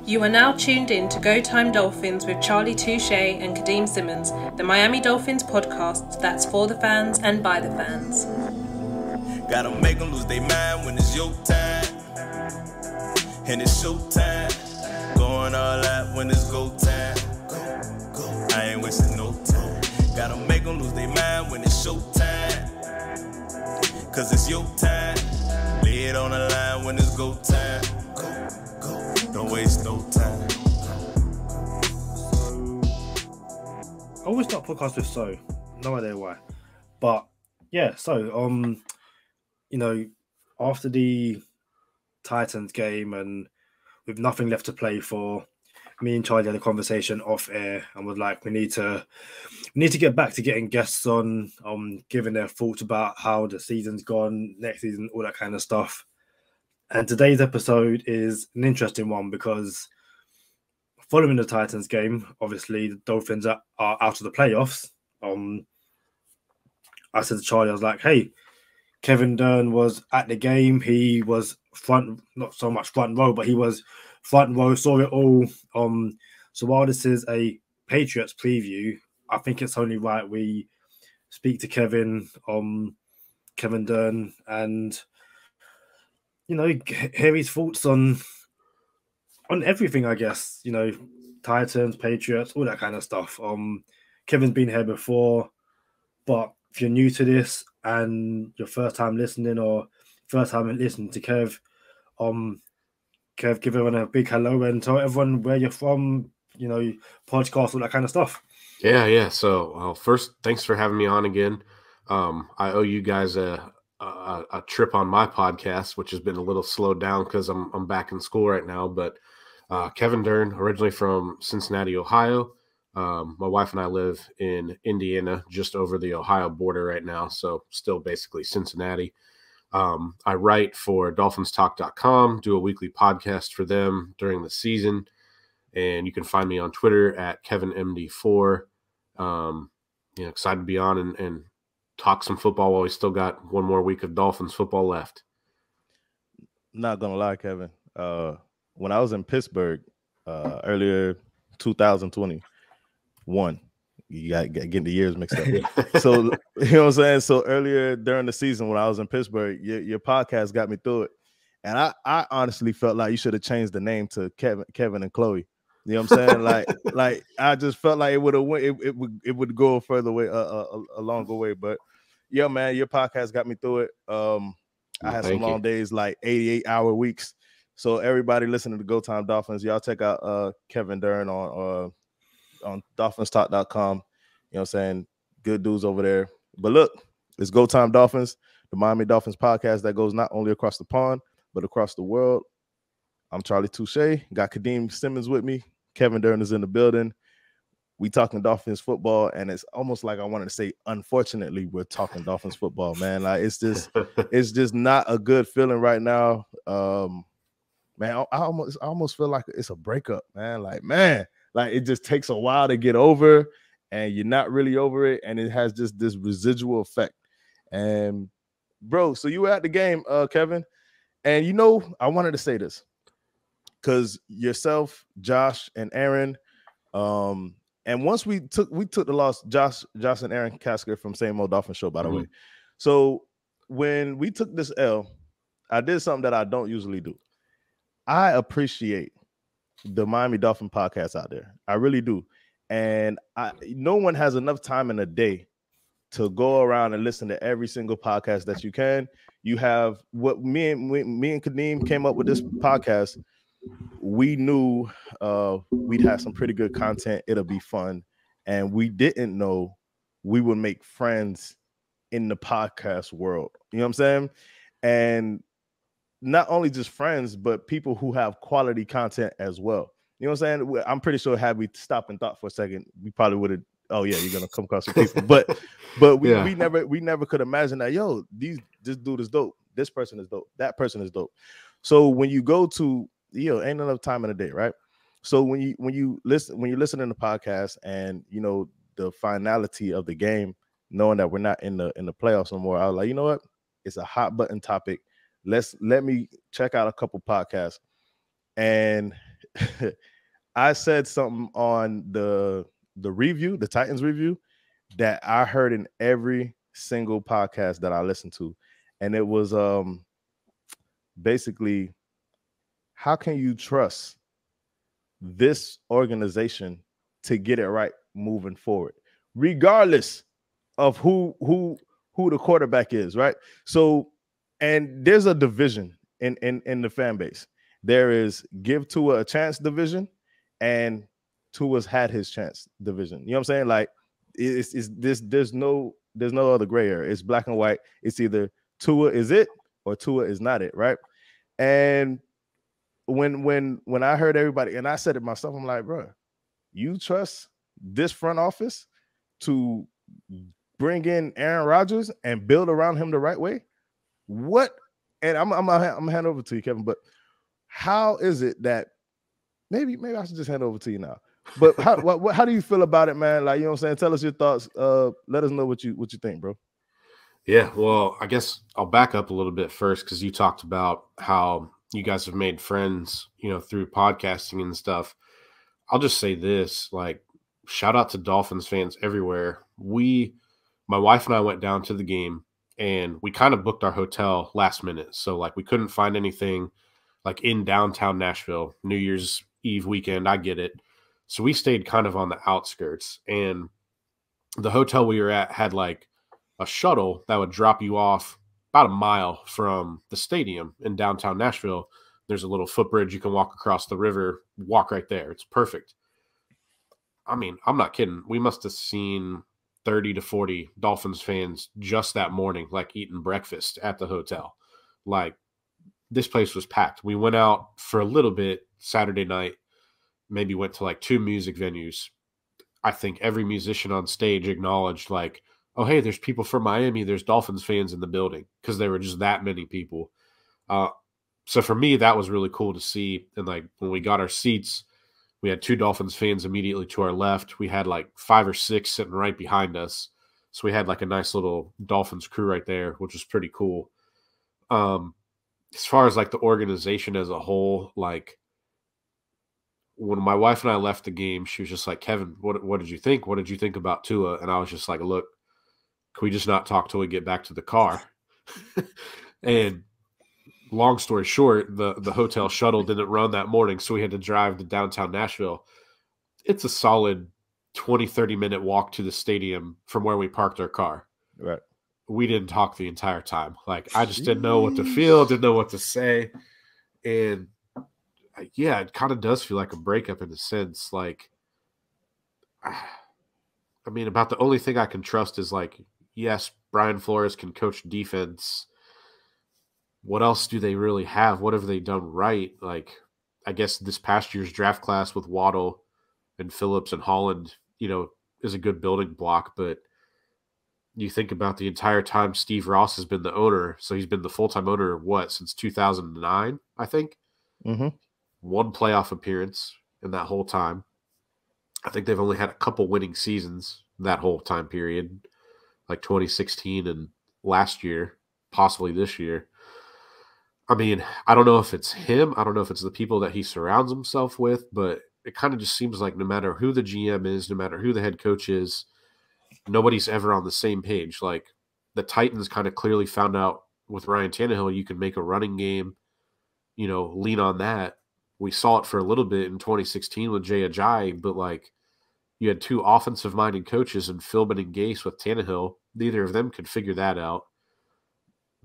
You are now tuned in to Go Time Dolphins with Charlie Touche and Kadeem Simmons, the Miami Dolphins podcast that's for the fans and by the fans. Gotta make them lose their mind when it's your time. And it's show time. Going all out when it's go time. I ain't wasting no time. Gotta make them lose their mind when it's show time. Cause it's your time. Lay it on the line when it's go time. Don't waste no time. I always start podcasts with so. No idea why. But yeah, so after the Titans game and with nothing left to play for, me and Charlie had a conversation off air and was like, we need to get back to getting guests on, giving their thoughts about how the season's gone, next season, all that kind of stuff. And today's episode is an interesting one because following the Titans game, obviously the Dolphins are out of the playoffs. I said to Charlie, I was like, hey, Kevin Dern was at the game. He was not so much front row, but he was front row, saw it all. So while this is a Patriots preview, I think it's only right we speak to Kevin Dern, and hear his thoughts on everything, I guess. Titans, Patriots, all that kind of stuff. Kevin's been here before, but if you're new to this and your first time listening or first time listening to Kev, give everyone a big hello and tell everyone where you're from, podcast, all that kind of stuff. Yeah. So first, thanks for having me on again. I owe you guys a trip on my podcast, which has been a little slowed down because I'm back in school right now. But Kevin Dern, originally from Cincinnati, Ohio. My wife and I live in Indiana, just over the Ohio border right now, so still basically Cincinnati. I write for DolphinsTalk.com, do a weekly podcast for them during the season, and you can find me on Twitter at KevinMD4. Excited to be on and talk some football while we still got one more week of Dolphins football left. Not gonna lie, Kevin. When I was in Pittsburgh earlier 2021, you got getting the years mixed up. So you know what I'm saying. So earlier during the season when I was in Pittsburgh, your podcast got me through it, and I honestly felt like you should have changed the name to Kevin and Chloe. You know what I'm saying? like I just felt like it would have went. It would go a further way, a longer way. But yeah, man, your podcast got me through it. I had some long days, like 88-hour weeks. So everybody listening to Go Time Dolphins, y'all check out Kevin Dern on DolphinsTalk.com. You know what I'm saying? Good dudes over there. But look, it's Go Time Dolphins, the Miami Dolphins podcast that goes not only across the pond, but across the world. I'm Charlie Touche. Got Kadeem Simmons with me. Kevin Dern is in the building. We talking Dolphins football, and it's almost like I wanted to say, unfortunately, we're talking Dolphins football, man. Like it's just not a good feeling right now. Man, I almost feel like it's a breakup, man. Like it just takes a while to get over, and you're not really over it, and it has just this residual effect. And bro, so you were at the game, Kevin, and I wanted to say this because yourself, Josh, and Aaron, and once we took the loss, Josh and Aaron Kasker from Same Old Dolphin Show, by the way. So when we took this L, I did something that I don't usually do. I appreciate the Miami Dolphin podcast out there. I really do. And no one has enough time in a day to go around and listen to every single podcast that you can. You have what me and Kadeem came up with this podcast. We knew we'd have some pretty good content. It'll be fun. And we didn't know we would make friends in the podcast world. You know what I'm saying? And not only just friends, but people who have quality content as well. You know what I'm saying? I'm pretty sure had we stopped and thought for a second, we probably would have, oh yeah, you're gonna come across some people. But we never could imagine that, this dude is dope. This person is dope. That person is dope. So when you go to, ain't enough time in a day, right? So when you listen to the podcast and the finality of the game, knowing that we're not in the playoffs no more, I was like, you know what? It's a hot button topic. Let me check out a couple podcasts. And I said something on the review, the Titans review, that I heard in every single podcast that I listened to, and it was basically, how can you trust this organization to get it right moving forward, regardless of who the quarterback is, right? So, and there's a division in the fan base. There is give Tua a chance division, and Tua's had his chance division. You know what I'm saying? Like, it's this. There's no other gray area. It's black and white. It's either Tua is it or Tua is not it, right? And when I heard everybody, and I said it myself, I'm like, bro, you trust this front office to bring in Aaron Rodgers and build around him the right way? What? And I'm gonna hand over to you, Kevin. But how is it that maybe I should just hand over to you now? But how do you feel about it, man? Like, you know what I'm saying? Tell us your thoughts. Let us know what you think, bro. Yeah, well, I guess I'll back up a little bit first, because you talked about how you guys have made friends, you know, through podcasting and stuff. I'll just say this, like, shout out to Dolphins fans everywhere. My wife and I went down to the game, and we kind of booked our hotel last minute. So, like, we couldn't find anything like in downtown Nashville, New Year's Eve weekend. I get it. So we stayed kind of on the outskirts, and the hotel we were at had like a shuttle that would drop you off about a mile from the stadium in downtown Nashville. There's a little footbridge. You can walk across the river, walk right there. It's perfect. I mean, I'm not kidding. We must have seen 30 to 40 Dolphins fans just that morning, like eating breakfast at the hotel. Like, this place was packed. We went out for a little bit Saturday night, maybe went to like 2 music venues. I think every musician on stage acknowledged, like, oh, hey, there's people from Miami. There's Dolphins fans in the building, because there were just that many people. So for me, that was really cool to see. And like, when we got our seats, we had 2 Dolphins fans immediately to our left. We had like 5 or 6 sitting right behind us. So we had like a nice little Dolphins crew right there, which was pretty cool. As far as like the organization as a whole, like, when my wife and I left the game, she was just like, Kevin, what did you think? What did you think about Tua? And I was just like, look, can we just not talk till we get back to the car? And long story short, the hotel shuttle didn't run that morning, so we had to drive to downtown Nashville. It's a solid 20, 30-minute walk to the stadium from where we parked our car. Right. We didn't talk the entire time. Like, I just didn't know what to feel, didn't know what to say. And yeah, it kind of does feel like a breakup in a sense. Like, I mean, about the only thing I can trust is, like, yes, Brian Flores can coach defense. What else do they really have? What have they done right? Like, I guess this past year's draft class with Waddle and Phillips and Holland, you know, is a good building block. But you think about the entire time Steve Ross has been the owner. So he's been the full-time owner, since 2009, I think. Mm-hmm. 1 playoff appearance in that whole time. I think they've only had a couple winning seasons that whole time period, like 2016 and last year, possibly this year. I mean, I don't know if it's him. I don't know if it's the people that he surrounds himself with, but it kind of just seems like no matter who the GM is, no matter who the head coach is, nobody's ever on the same page. Like, the Titans kind of clearly found out with Ryan Tannehill, you can make a running game, you know, lean on that. We saw it for a little bit in 2016 with Jay Ajayi, but like, you had 2 offensive-minded coaches in Philbin and Gase with Tannehill. Neither of them could figure that out.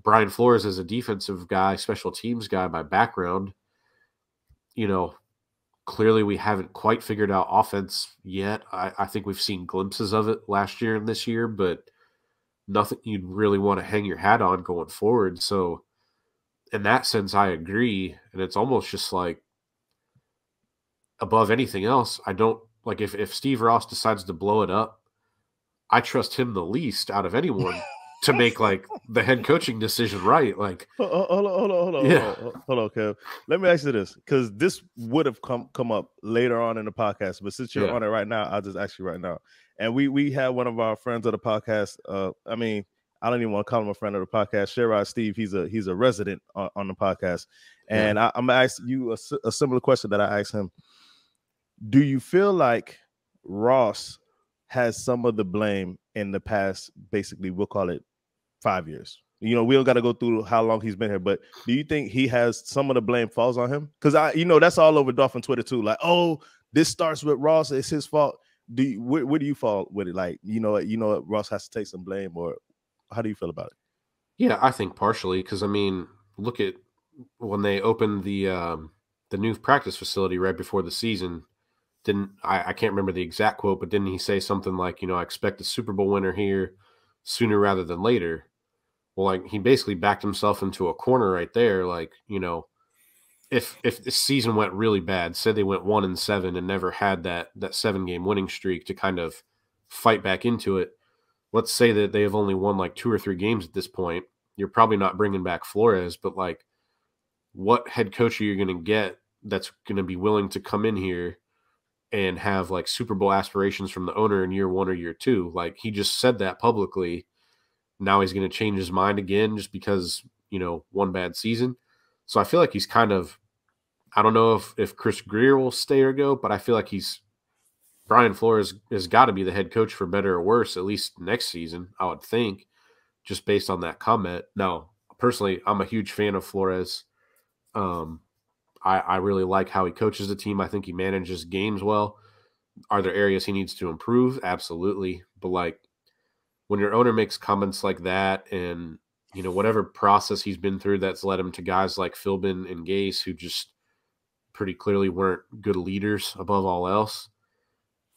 Brian Flores is a defensive guy, special teams guy by background. You know, clearly we haven't quite figured out offense yet. I think we've seen glimpses of it last year and this year, but nothing you'd really want to hang your hat on going forward. So in that sense, I agree. And it's almost just like, above anything else, I don't like if Steve Ross decides to blow it up, I trust him the least out of anyone to make like the head coaching decision right. Like, hold on, Kev. Let me ask you this, because this would have come up later on in the podcast, but since you're on it right now, I'll just ask you right now. And we had one of our friends of the podcast. I mean, I don't even want to call him a friend of the podcast. Sherrod Steve, he's a resident on the podcast, and I'm gonna ask you a similar question that I asked him. Do you feel like Ross has some of the blame in the past? Basically, we'll call it 5 years. We don't got to go through how long he's been here, but do you think he has some of the blame falls on him? Because that's all over Dolphin Twitter too. Like, oh, this starts with Ross. It's his fault. Where do you fall with it? Like, Ross has to take some blame, or how do you feel about it? Yeah, I think partially because look at when they opened the new practice facility right before the season. I can't remember the exact quote, but didn't he say something like, I expect a Super Bowl winner here sooner rather than later? Well, like he basically backed himself into a corner right there. Like, if the season went really bad, say they went 1-7 and never had that 7-game winning streak to kind of fight back into it. Let's say that they have only won like 2 or 3 games at this point. You're probably not bringing back Flores, but like, what head coach are you going to get that's going to be willing to come in here and have like Super Bowl aspirations from the owner in year 1 or year 2? Like he just said that publicly. Now he's going to change his mind again just because, one bad season. So I feel like he's kind of, I don't know if Chris Greer will stay or go, but I feel like Brian Flores has got to be the head coach for better or worse, at least next season, I would think, just based on that comment. Now, personally, I'm a huge fan of Flores. I really like how he coaches the team. I think he manages games well. Are there areas he needs to improve? Absolutely. But like when your owner makes comments like that and, whatever process he's been through that's led him to guys like Philbin and Gase who just pretty clearly weren't good leaders above all else,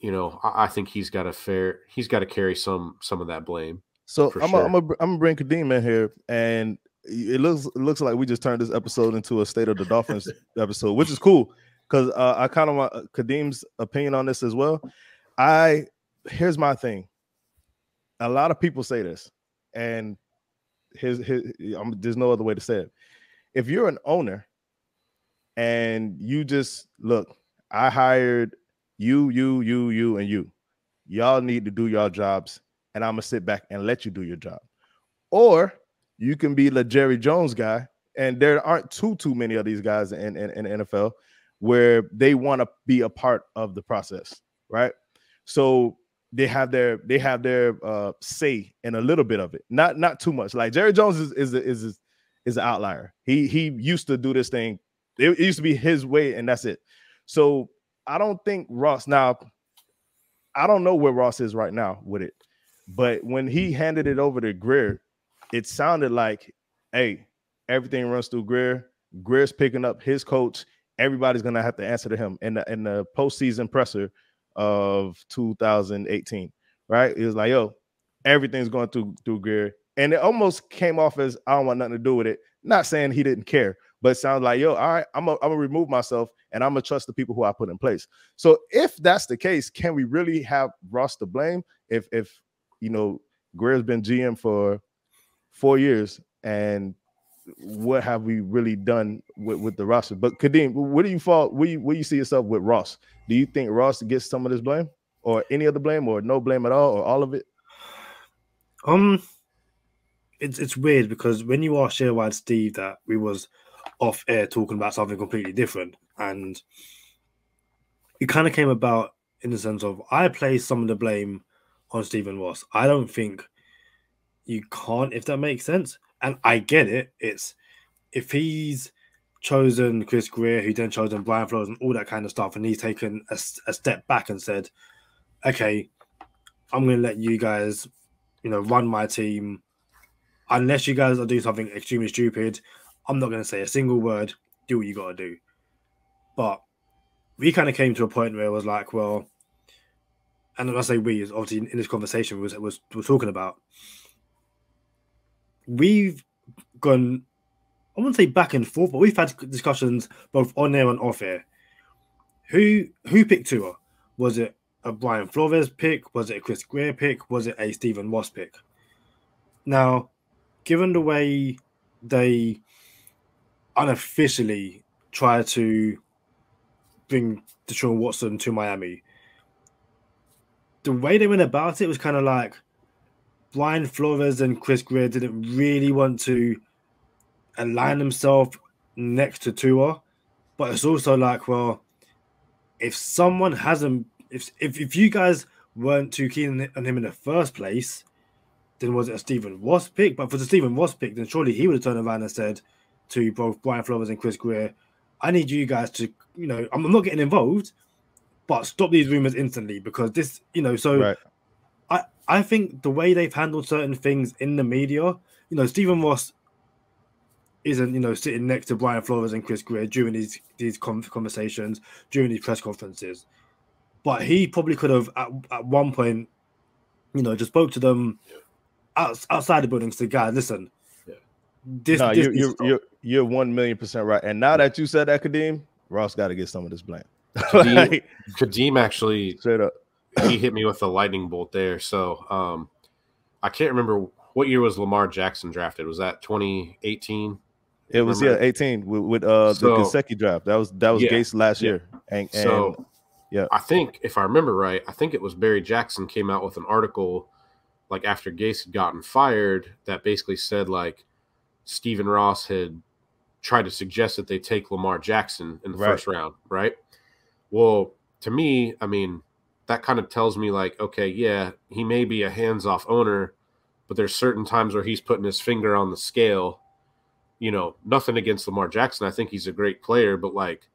I think he's got to carry some of that blame. So I'm gonna bring Kadeem in here, and it looks like we just turned this episode into a State of the Dolphins episode, which is cool because I kind of want Kadeem's opinion on this as well. Here's my thing. A lot of people say this, and there's no other way to say it. If you're an owner and you just look, I hired you, and you. Y'all need to do your jobs, and I'm gonna sit back and let you do your job. Or you can be the Jerry Jones guy, and there aren't too many of these guys in the NFL where they want to be a part of the process, right? So they have their say in a little bit of it, not too much. Like Jerry Jones is an outlier. He used to do this thing. It used to be his way, and that's it. So I don't think Ross. Now, I don't know where Ross is right now with it, but when he handed it over to Greer, it sounded like, hey, everything runs through Greer. Greer's picking up his coach. Everybody's gonna have to answer to him in the postseason presser of 2018, right? It was like, yo, everything's going through Greer, and it almost came off as I don't want nothing to do with it. Not saying he didn't care, but it sounds like, yo, all right, I'm gonna remove myself and I'm gonna trust the people who I put in place. So if that's the case, can we really have Ross to blame? If Greer's been GM for 4 years, and what have we really done with the roster? But Kadeem, where do you fall? Where you see yourself with Ross? Do you think Ross gets some of this blame, or any of the blame, or no blame at all, or all of it? It's weird because when you asked Sherrod Steve that we was off air talking about something completely different, and it kind of came about in the sense of I place some of the blame on Stephen Ross. I don't think you can't, if that makes sense. And I get it. It's if he's chosen Chris Greer, who then chosen Brian Flores and all that kind of stuff, and he's taken a step back and said, okay, I'm going to let you guys, run my team. Unless you guys are doing something extremely stupid, I'm not going to say a single word. Do what you got to do. But we kind of came to a point where it was like, well, and when I say we, obviously in this conversation we're talking about, we've gone, I wouldn't say back and forth, but we've had discussions both on air and off air. Who picked Tua? Was it a Brian Flores pick? Was it a Chris Greer pick? Was it a Stephen Ross pick? Now, given the way they unofficially tried to bring Deshaun Watson to Miami, the way they went about it was kind of like, Brian Flores and Chris Greer didn't really want to align themselves next to Tua, but it's also like, well, if someone hasn't, if you guys weren't too keen on him in the first place, then was it a Stephen Ross pick? But for the Stephen Ross pick, then surely he would have turned around and said to both Brian Flores and Chris Greer, I need you guys to, I'm not getting involved, but stop these rumors instantly because this, so Right. I think the way they've handled certain things in the media, Stephen Ross isn't, sitting next to Brian Flores and Chris Greer during these conversations, during these press conferences. But he probably could have at one point, just spoke to them outside the building. Said, guys, listen, you're 1,000,000% right. And now that you said that, Kadeem, Ross got to get some of this blame. Kadeem actually straight up, he hit me with a lightning bolt there. So I can't remember what year was Lamar Jackson drafted. Was that 2018? It was 18 with the Gesicki draft. That was Gase last year. And yeah, I think if I remember right, I think it was Barry Jackson came out with an article like after Gase had gotten fired that basically said like Stephen Ross had tried to suggest that they take Lamar Jackson in the first round, right? Well, to me, I mean, that kind of tells me like, okay, yeah, he may be a hands-off owner, but there's certain times where he's putting his finger on the scale. Nothing against Lamar Jackson. I think he's a great player, but like,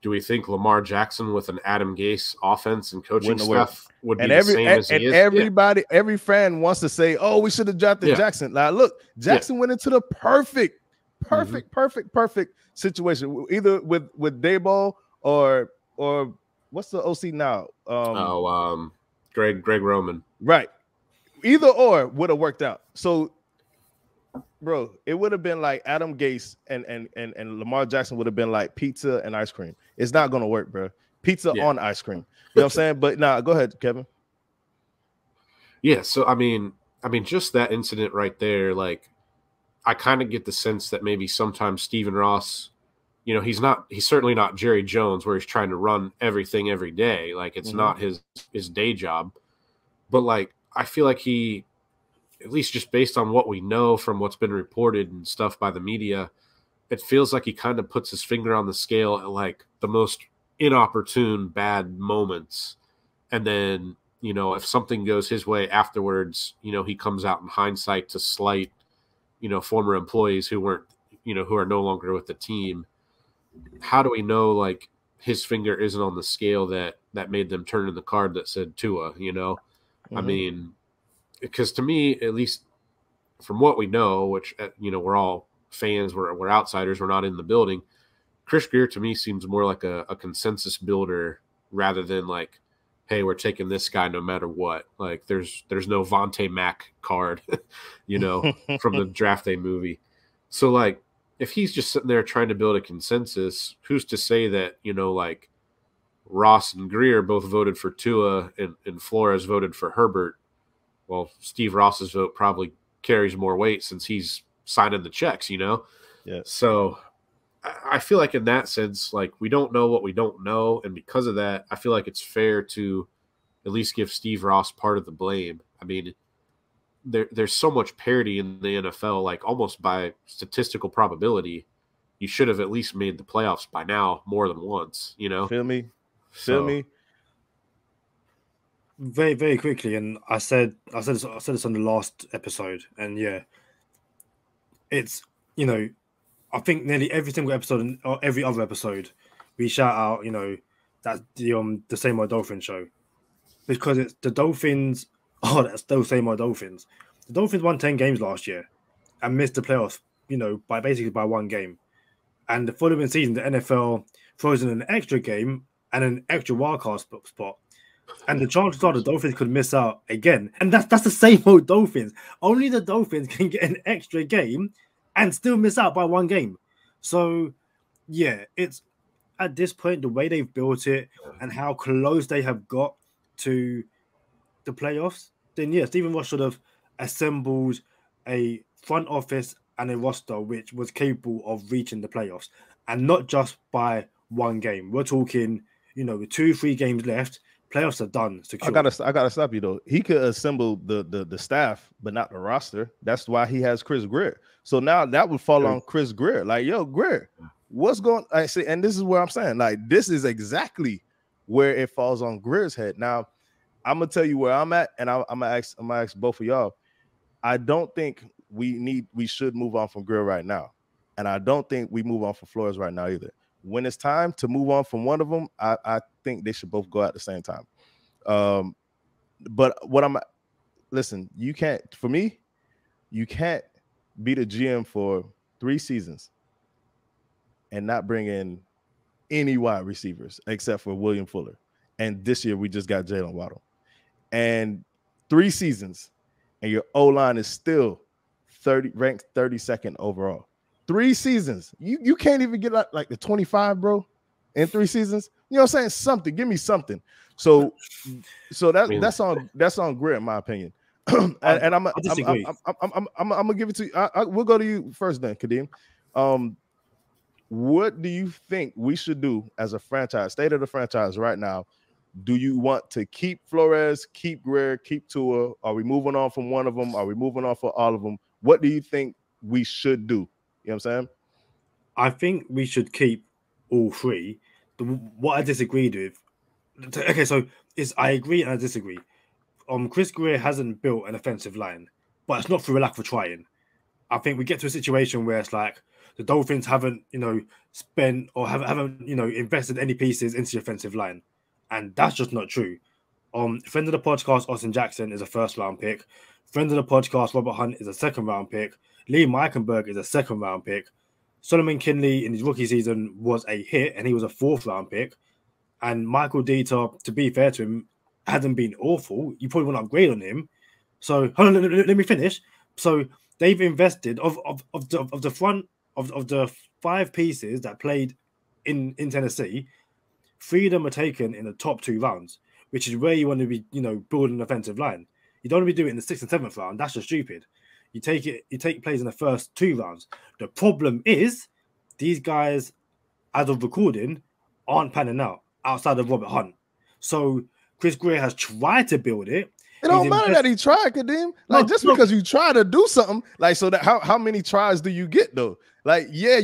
do we think Lamar Jackson with an Adam Gase offense and coaching staff would be the same as he is? Everybody, every fan wants to say, "Oh, we should have drafted Jackson." Now, look, Jackson went into the perfect situation, either with Daboll or what's the OC now? Greg Roman. Right. Either or would have worked out. So, bro, it would have been like Adam Gase and Lamar Jackson would have been like pizza and ice cream. It's not gonna work, bro. Pizza on ice cream. You know what I'm saying? But go ahead, Kevin. Yeah, so I mean, just that incident right there, like I kind of get the sense that maybe sometimes Stephen Ross, he's certainly not Jerry Jones where he's trying to run everything every day. Like it's not his day job. But like I feel like he, at least just based on what we know from what's been reported and stuff by the media, it feels like he kind of puts his finger on the scale at like the most inopportune bad moments. And then, if something goes his way afterwards, he comes out in hindsight to slight, former employees who weren't, who are no longer with the team. How do we know like his finger isn't on the scale that made them turn in the card that said Tua, I mean, because to me, at least from what we know, which, we're all fans, we're outsiders, we're not in the building. Chris Greer to me seems more like a consensus builder rather than like, hey, we're taking this guy no matter what. Like there's no Vontae Mack card, from the Draft Day movie. So like if he's just sitting there trying to build a consensus, who's to say that, like Ross and Greer both voted for Tua and Flores voted for Herbert? Well, Steve Ross's vote probably carries more weight since he's signing the checks, Yeah. So I feel like in that sense, like we don't know what we don't know. And because of that, I feel like it's fair to at least give Steve Ross part of the blame. I mean, there's so much parity in the NFL, like almost by statistical probability, you should have at least made the playoffs by now more than once, Feel me? Very, very quickly, and I said this on the last episode, and it's I think nearly every single episode or every other episode we shout out that's the Same Old Dolphins show because it's the Dolphins. Oh, that's those Same Old Dolphins. The Dolphins won 10 games last year and missed the playoffs, by one game, and the following season the NFL throws in an extra game and an extra wildcard spot. And the chances are the Dolphins could miss out again. And that's the same old Dolphins. Only the Dolphins can get an extra game and still miss out by one game. So, it's at this point, the way they've built it and how close they have got to the playoffs, then, Stephen Ross should have assembled a front office and a roster which was capable of reaching the playoffs. And not just by one game. We're talking, with 2-3 games left, Playoffs are done. Secure. I gotta stop you though. He could assemble the staff, but not the roster. That's why he has Chris Greer. So now that would fall on Chris Greer. Like, yo, Greer, what's going? I say, and this is where I'm saying, like, this is exactly where it falls on Greer's head. Now, I'm gonna tell you where I'm at, and I'm gonna ask both of y'all. I don't think we should move on from Greer right now, and I don't think we move on from Flores right now either. When it's time to move on from one of them, I think they should both go at the same time. But listen, you can't be the GM for 3 seasons and not bring in any wide receivers except for William Fuller. And this year we just got Jalen Waddle. And 3 seasons and your O-line is still ranked 32nd overall. 3 seasons. You can't even get like the 25, bro, in 3 seasons. You know what I'm saying? Something. Give me something. So that's on Greer, in my opinion. and I'm gonna give it to you. We'll go to you first then, Kadeem. What do you think we should do as a franchise, state of the franchise right now? Do you want to keep Flores, keep Greer, keep Tua? Are we moving on from one of them? Are we moving on for all of them? What do you think we should do? You know what I'm saying? I think we should keep all 3. What I disagreed with. Okay, so I agree and I disagree. Chris Greer hasn't built an offensive line, but it's not through a lack of trying. I think we get to a situation where it's like the Dolphins haven't, spent or haven't, invested any pieces into the offensive line, and that's just not true. Friend of the podcast, Austin Jackson, is a 1st-round pick. Friend of the podcast, Robert Hunt, is a 2nd-round pick. Lee Meikenberg is a 2nd-round pick. Solomon Kinley in his rookie season was a hit, and he was a 4th-round pick. And Michael Dieter, to be fair to him, hasn't been awful. You probably want to upgrade on him. So hold on, let me finish. So they've invested of the 5 pieces that played in Tennessee, 3 of them are taken in the top 2 rounds, which is where you want to be, building an offensive line. You don't want to be doing it in the 6th and 7th round. That's just stupid. You take plays in the first 2 rounds. The problem is these guys, as of recording, aren't panning out outside of Robert Hunt. So Chris Greer has tried to build it. It don't matter that he tried, Kadeem. Like, because you try to do something, like, so that how many tries do you get though? Like, yeah,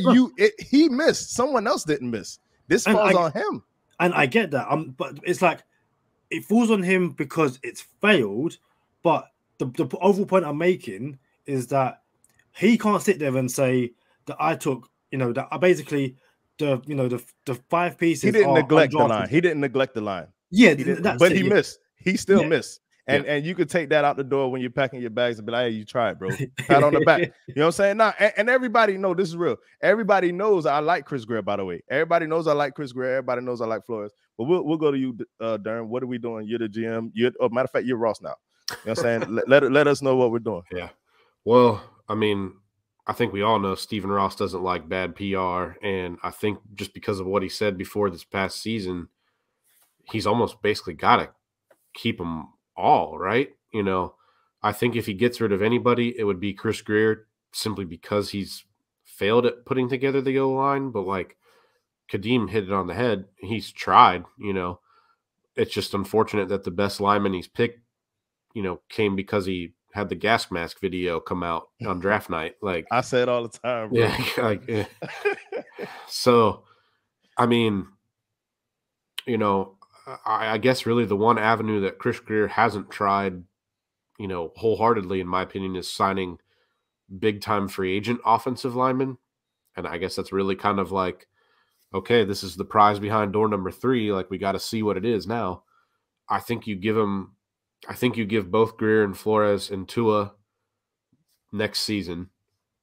he missed. Someone else didn't miss. This falls on him. And I get that. But it's like it falls on him because it's failed. But the overall point I'm making is that he can't sit there and say that I took, that I basically the 5 pieces. He didn't neglect the line. He didn't neglect the line. Yeah, but he missed. He still missed. And you could take that out the door when you're packing your bags and be like, hey, you tried, bro. Pat on the back. You know what I'm saying? Nah, and everybody know this is real. Everybody knows I like Chris Greer, by the way. Everybody knows I like Chris Greer. Everybody knows I like Flores. But we'll go to you, Dern. What are we doing? You're the GM. Matter of fact, you're Ross now. You know what I'm saying? let us know what we're doing. Yeah. Well, I mean, I think we all know Stephen Ross doesn't like bad PR. And I think just because of what he said before this past season, he's almost basically got to keep them all, right? I think if he gets rid of anybody, it would be Chris Greer, simply because he's failed at putting together the O-line. But like Kadeem hit it on the head, he's tried. It's just unfortunate that the best lineman he's picked, came because he had the gas mask video come out on draft night. Like I say it all the time, bro. Yeah. So, I mean, I guess really the one avenue that Chris Greer hasn't tried, wholeheartedly, in my opinion, is signing big-time free agent offensive linemen. And I guess that's really kind of like, okay, this is the prize behind door number 3. Like, we got to see what it is now. I think you give both Greer and Flores and Tua next season.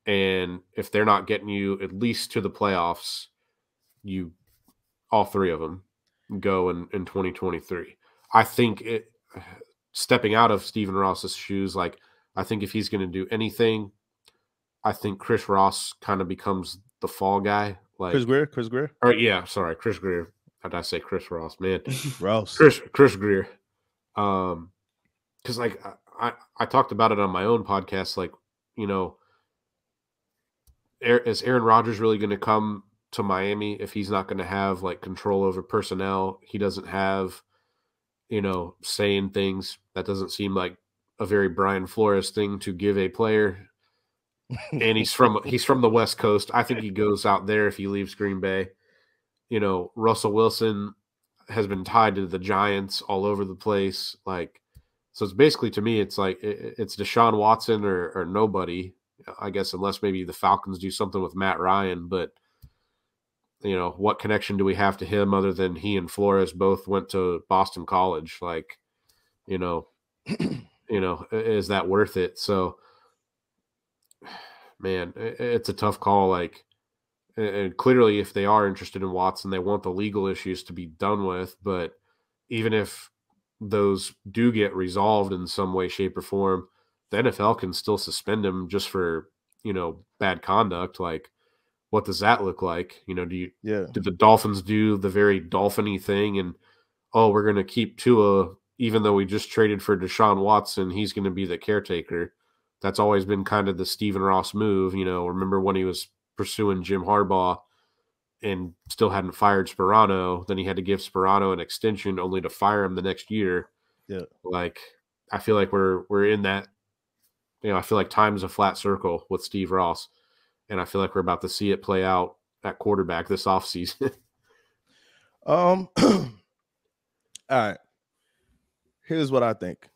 And if they're not getting you at least to the playoffs, all 3 of them go in 2023. I think stepping out of Stephen Ross's shoes, like, I think if he's going to do anything, I think Chris Ross kind of becomes the fall guy. Like Chris Greer. Or yeah, sorry, Chris Greer. How did I say Chris Ross, man? Ross. Chris Greer. Because like I talked about it on my own podcast. Like, is Aaron Rodgers really going to come to Miami if he's not going to have like control over personnel? He doesn't have saying things. That doesn't seem like a very Brian Flores thing to give a player. And he's from the West Coast. I think he goes out there if he leaves Green Bay. Russell Wilson has been tied to the Giants all over the place. So it's basically, to me, it's like it's Deshaun Watson or nobody, I guess, unless maybe the Falcons do something with Matt Ryan. But, what connection do we have to him other than he and Flores both went to Boston College? Is that worth it? So, man, it's a tough call. And clearly, if they are interested in Watson, they want the legal issues to be done with. But even if those do get resolved in some way, shape, or form, the NFL can still suspend him just for, bad conduct. What does that look like? Do the Dolphins do the very Dolphin-y thing and, we're going to keep Tua, even though we just traded for Deshaun Watson, he's going to be the caretaker. That's always been kind of the Stephen Ross move. Remember when he was pursuing Jim Harbaugh and still hadn't fired Sperano, then he had to give Sperano an extension only to fire him the next year. Yeah. I feel like we're in that, I feel like time's a flat circle with Steve Ross. And I feel like we're about to see it play out at quarterback this offseason. All right. Here's what I think.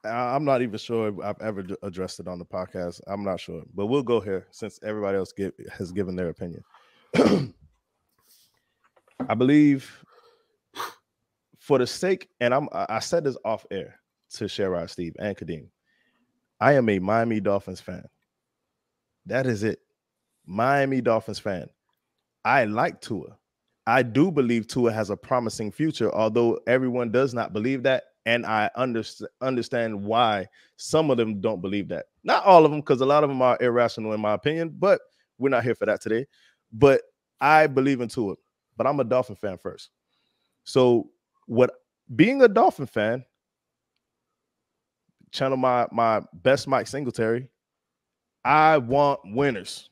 I'm not even sure if I've ever addressed it on the podcast. I'm not sure, but we'll go here since everybody else has given their opinion. I believe for the sake, and I said this off air to Sherrod, Steve, and Kadeem, I am a Miami Dolphins fan. That is it. Miami Dolphins fan. I like Tua. I do believe Tua has a promising future, although everyone does not believe that. And I understand why some of them don't believe that. Not all of them, because a lot of them are irrational in my opinion, but we're not here for that today. But I believe in Tua, but I'm a Dolphin fan first. So being a Dolphin fan, channel my best Mike Singletary, I want winners.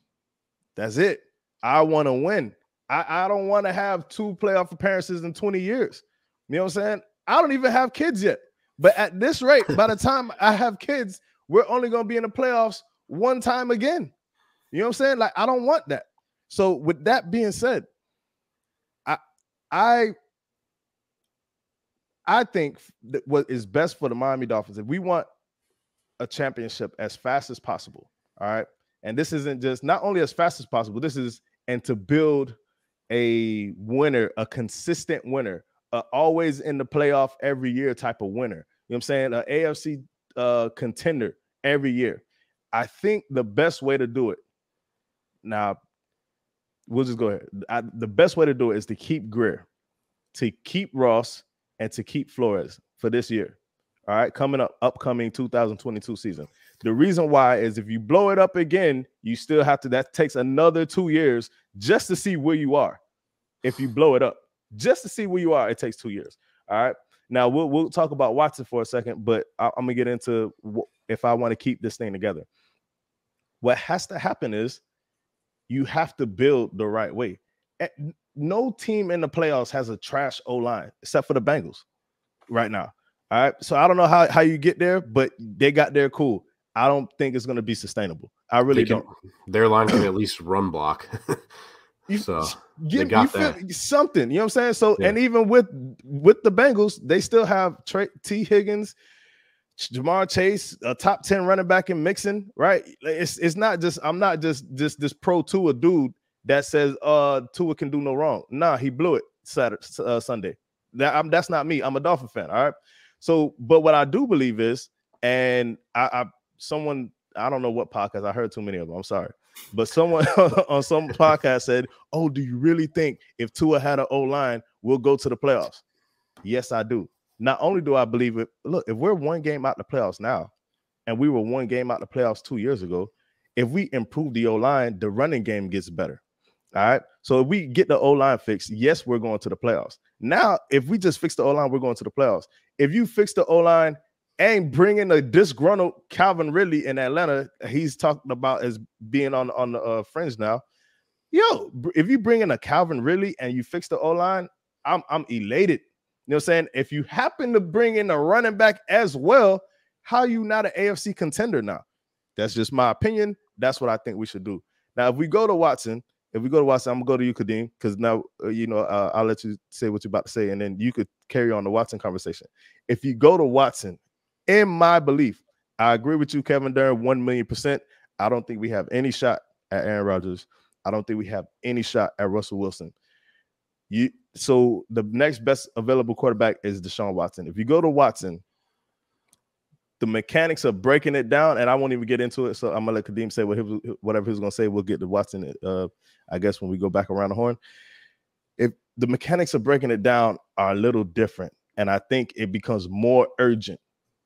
That's it. I want to win. I don't want to have 2 playoff appearances in 20 years. You know what I'm saying? I don't even have kids yet. But at this rate, by the time I have kids, we're only going to be in the playoffs one time again. You know what I'm saying? I don't want that. So with that being said, I think that what is best for the Miami Dolphins, if we want a championship as fast as possible, all right? And this isn't just not only as fast as possible, and to build a winner, a consistent winner, always in the playoff every year type of winner. You know what I'm saying? An AFC contender every year. I think the best way to do it, now, we'll just go ahead. The best way to do it is to keep Greer, to keep Ross, and to keep Flores for this year. All right, upcoming 2022 season. The reason why is if you blow it up again, you still have to, that takes another 2 years just to see where you are. If you blow it up, just to see where you are, it takes 2 years. All right. Now we'll talk about Watson for a second, but I'm gonna get into if I want to keep this thing together. What has to happen is you have to build the right way. No team in the playoffs has a trash O-line except for the Bengals right now. All right. So I don't know how you get there, but they got there cool. I don't think it's going to be sustainable. I really don't. Their line can at least run block. So they got that. Something, you know what I'm saying? So, yeah. And even with the Bengals, they still have T. Higgins, Jamar Chase, a top 10 running back in Mixon, right? It's not just, I'm not just this pro Tua dude that says Tua can do no wrong. Nah, he blew it Sunday. That's not me. I'm a Dolphin fan. All right. So, but what I do believe is, and someone, I don't know what podcast, I heard too many of them, I'm sorry, but someone on some podcast said, oh, do you really think if Tua had an O-line, we'll go to the playoffs? Yes, I do. Not only do I believe it, look, if we're one game out the playoffs now, and we were one game out the playoffs 2 years ago, if we improve the O-line, the running game gets better. All right. So if we get the O-line fixed, yes, we're going to the playoffs. Now, if we just fix the O-line, we're going to the playoffs. If you fix the O-line and bring in a disgruntled Calvin Ridley in Atlanta, he's talked about as being on the fringe now. Yo, if you bring in a Calvin Ridley and you fix the O-line, I'm elated. You know what I'm saying? If you happen to bring in a running back as well, how are you not an AFC contender now? That's just my opinion. That's what I think we should do. Now, if we go to Watson, I'm gonna go to you, Kadeem, because now I'll let you say what you're about to say, and then you could carry on the Watson conversation. If you go to Watson, in my belief, I agree with you, Kevin Dern, 1,000,000%. I don't think we have any shot at Aaron Rodgers. I don't think we have any shot at Russell Wilson. So the next best available quarterback is Deshaun Watson. If you go to Watson, the mechanics of breaking it down, and I won't even get into it, so I'm gonna let Kadeem say whatever he was gonna say. We'll get to Watson, I guess, when we go back around the horn. If the mechanics of breaking it down are a little different, and I think it becomes more urgent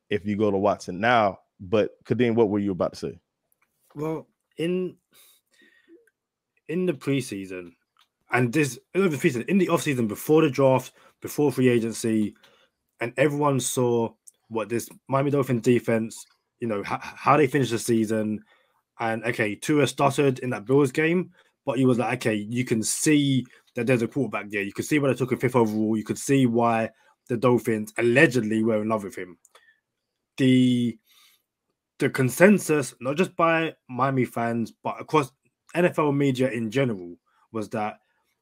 if you go to Watson now. But Kadeem, what were you about to say? Well, in the preseason, and in the offseason, before the draft, before free agency, and everyone saw what this Miami Dolphins defense, how they finished the season. And okay, Tua stuttered in that Bills game, but he was like, okay, you can see that there's a quarterback there. You could see why they took him 5th overall. You could see why the Dolphins allegedly were in love with him. The consensus, not just by Miami fans, but across NFL media in general, was that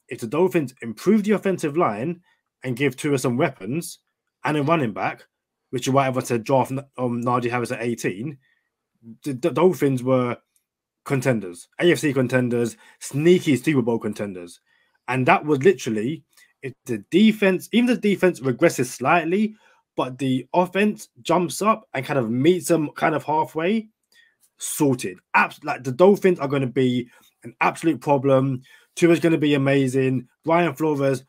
if the Dolphins improve the offensive line and give Tua some weapons and a running back, which is why everyone said draft Najee Harris at 18, the Dolphins were contenders, AFC contenders, sneaky Super Bowl contenders. And that was literally, if the defense regresses slightly, but the offense jumps up and kind of meets them kind of halfway, sorted. Like the Dolphins are going to be an absolute problem. Tua's going to be amazing. Brian Flores,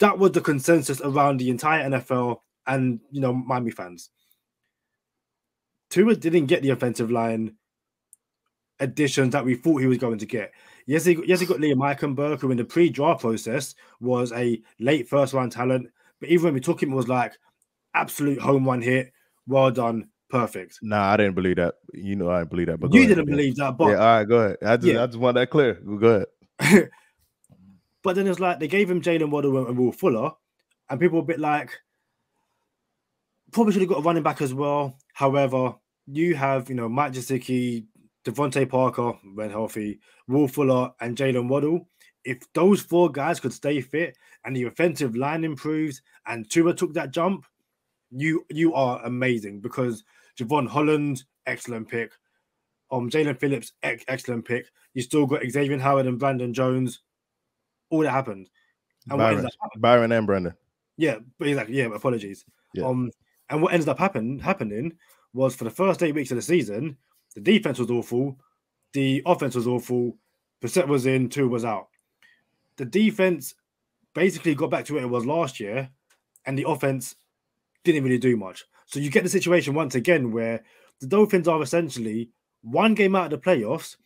that was the consensus around the entire NFL and, Miami fans. Tua didn't get the offensive line additions that we thought he was going to get. Yes, he got Liam Eichenberg, who in the pre-draft process was a late first-round talent. But even when we took him, it was like absolute home run hit. Well done. Perfect. Nah, I didn't believe that. I didn't believe that. But you didn't believe that. But yeah, all right, go ahead. I just want that clear. Go ahead. But then it's like they gave him Jalen Waddle and Will Fuller, and people were a bit like, probably should have got a running back as well. However, you have, Mike Gesicki, Devontae Parker, when healthy, Will Fuller, and Jalen Waddle. If those 4 guys could stay fit and the offensive line improves and Tua took that jump, you are amazing, because Javon Holland, excellent pick. Jalen Phillips, excellent pick. You still got Xavier Howard and Brandon Jones. All that happened. And Byron and Brandon. Yeah, but exactly. Yeah, apologies. Yeah. And what ended up happening was, for the first 8 weeks of the season, the defense was awful, the offense was awful, Brissett was in, Tua was out. The defense basically got back to what it was last year, and the offense didn't really do much. So you get the situation once again where the Dolphins are essentially 1 game out of the playoffs,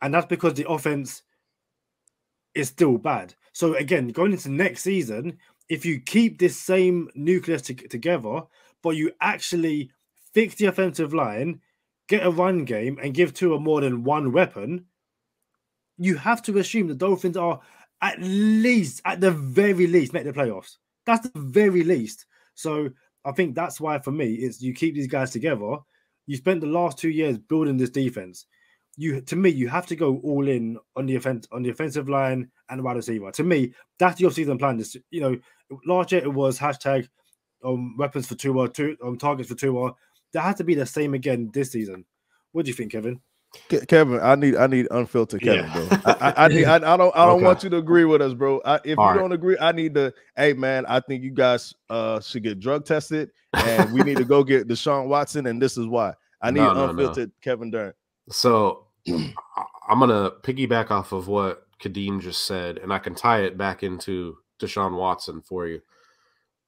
and that's because the offense is still bad. So again, going into next season, if you keep this same nucleus together, but you actually fix the offensive line, get a run game, and give Tua more than 1 weapon, you have to assume the Dolphins are at the very least, make the playoffs. That's the very least. So I think that's why, for me, it's you keep these guys together. You spent the last 2 years building this defense. You have to go all in on the offensive line and the wide receiver. To me, that's the offseason plan. Last year it was hashtag weapons for Tua, targets for Tua. That has to be the same again this season. What do you think, Kevin? Kevin, I need unfiltered Kevin, bro. I don't want you to agree with us, bro. If you don't agree, I need to. Hey, man, I think you guys should get drug tested, and we need to go get Deshaun Watson, and this is why. I need unfiltered Kevin Dern. So I'm gonna piggyback off of what Kadeem just said, and I can tie it back into Deshaun Watson for you.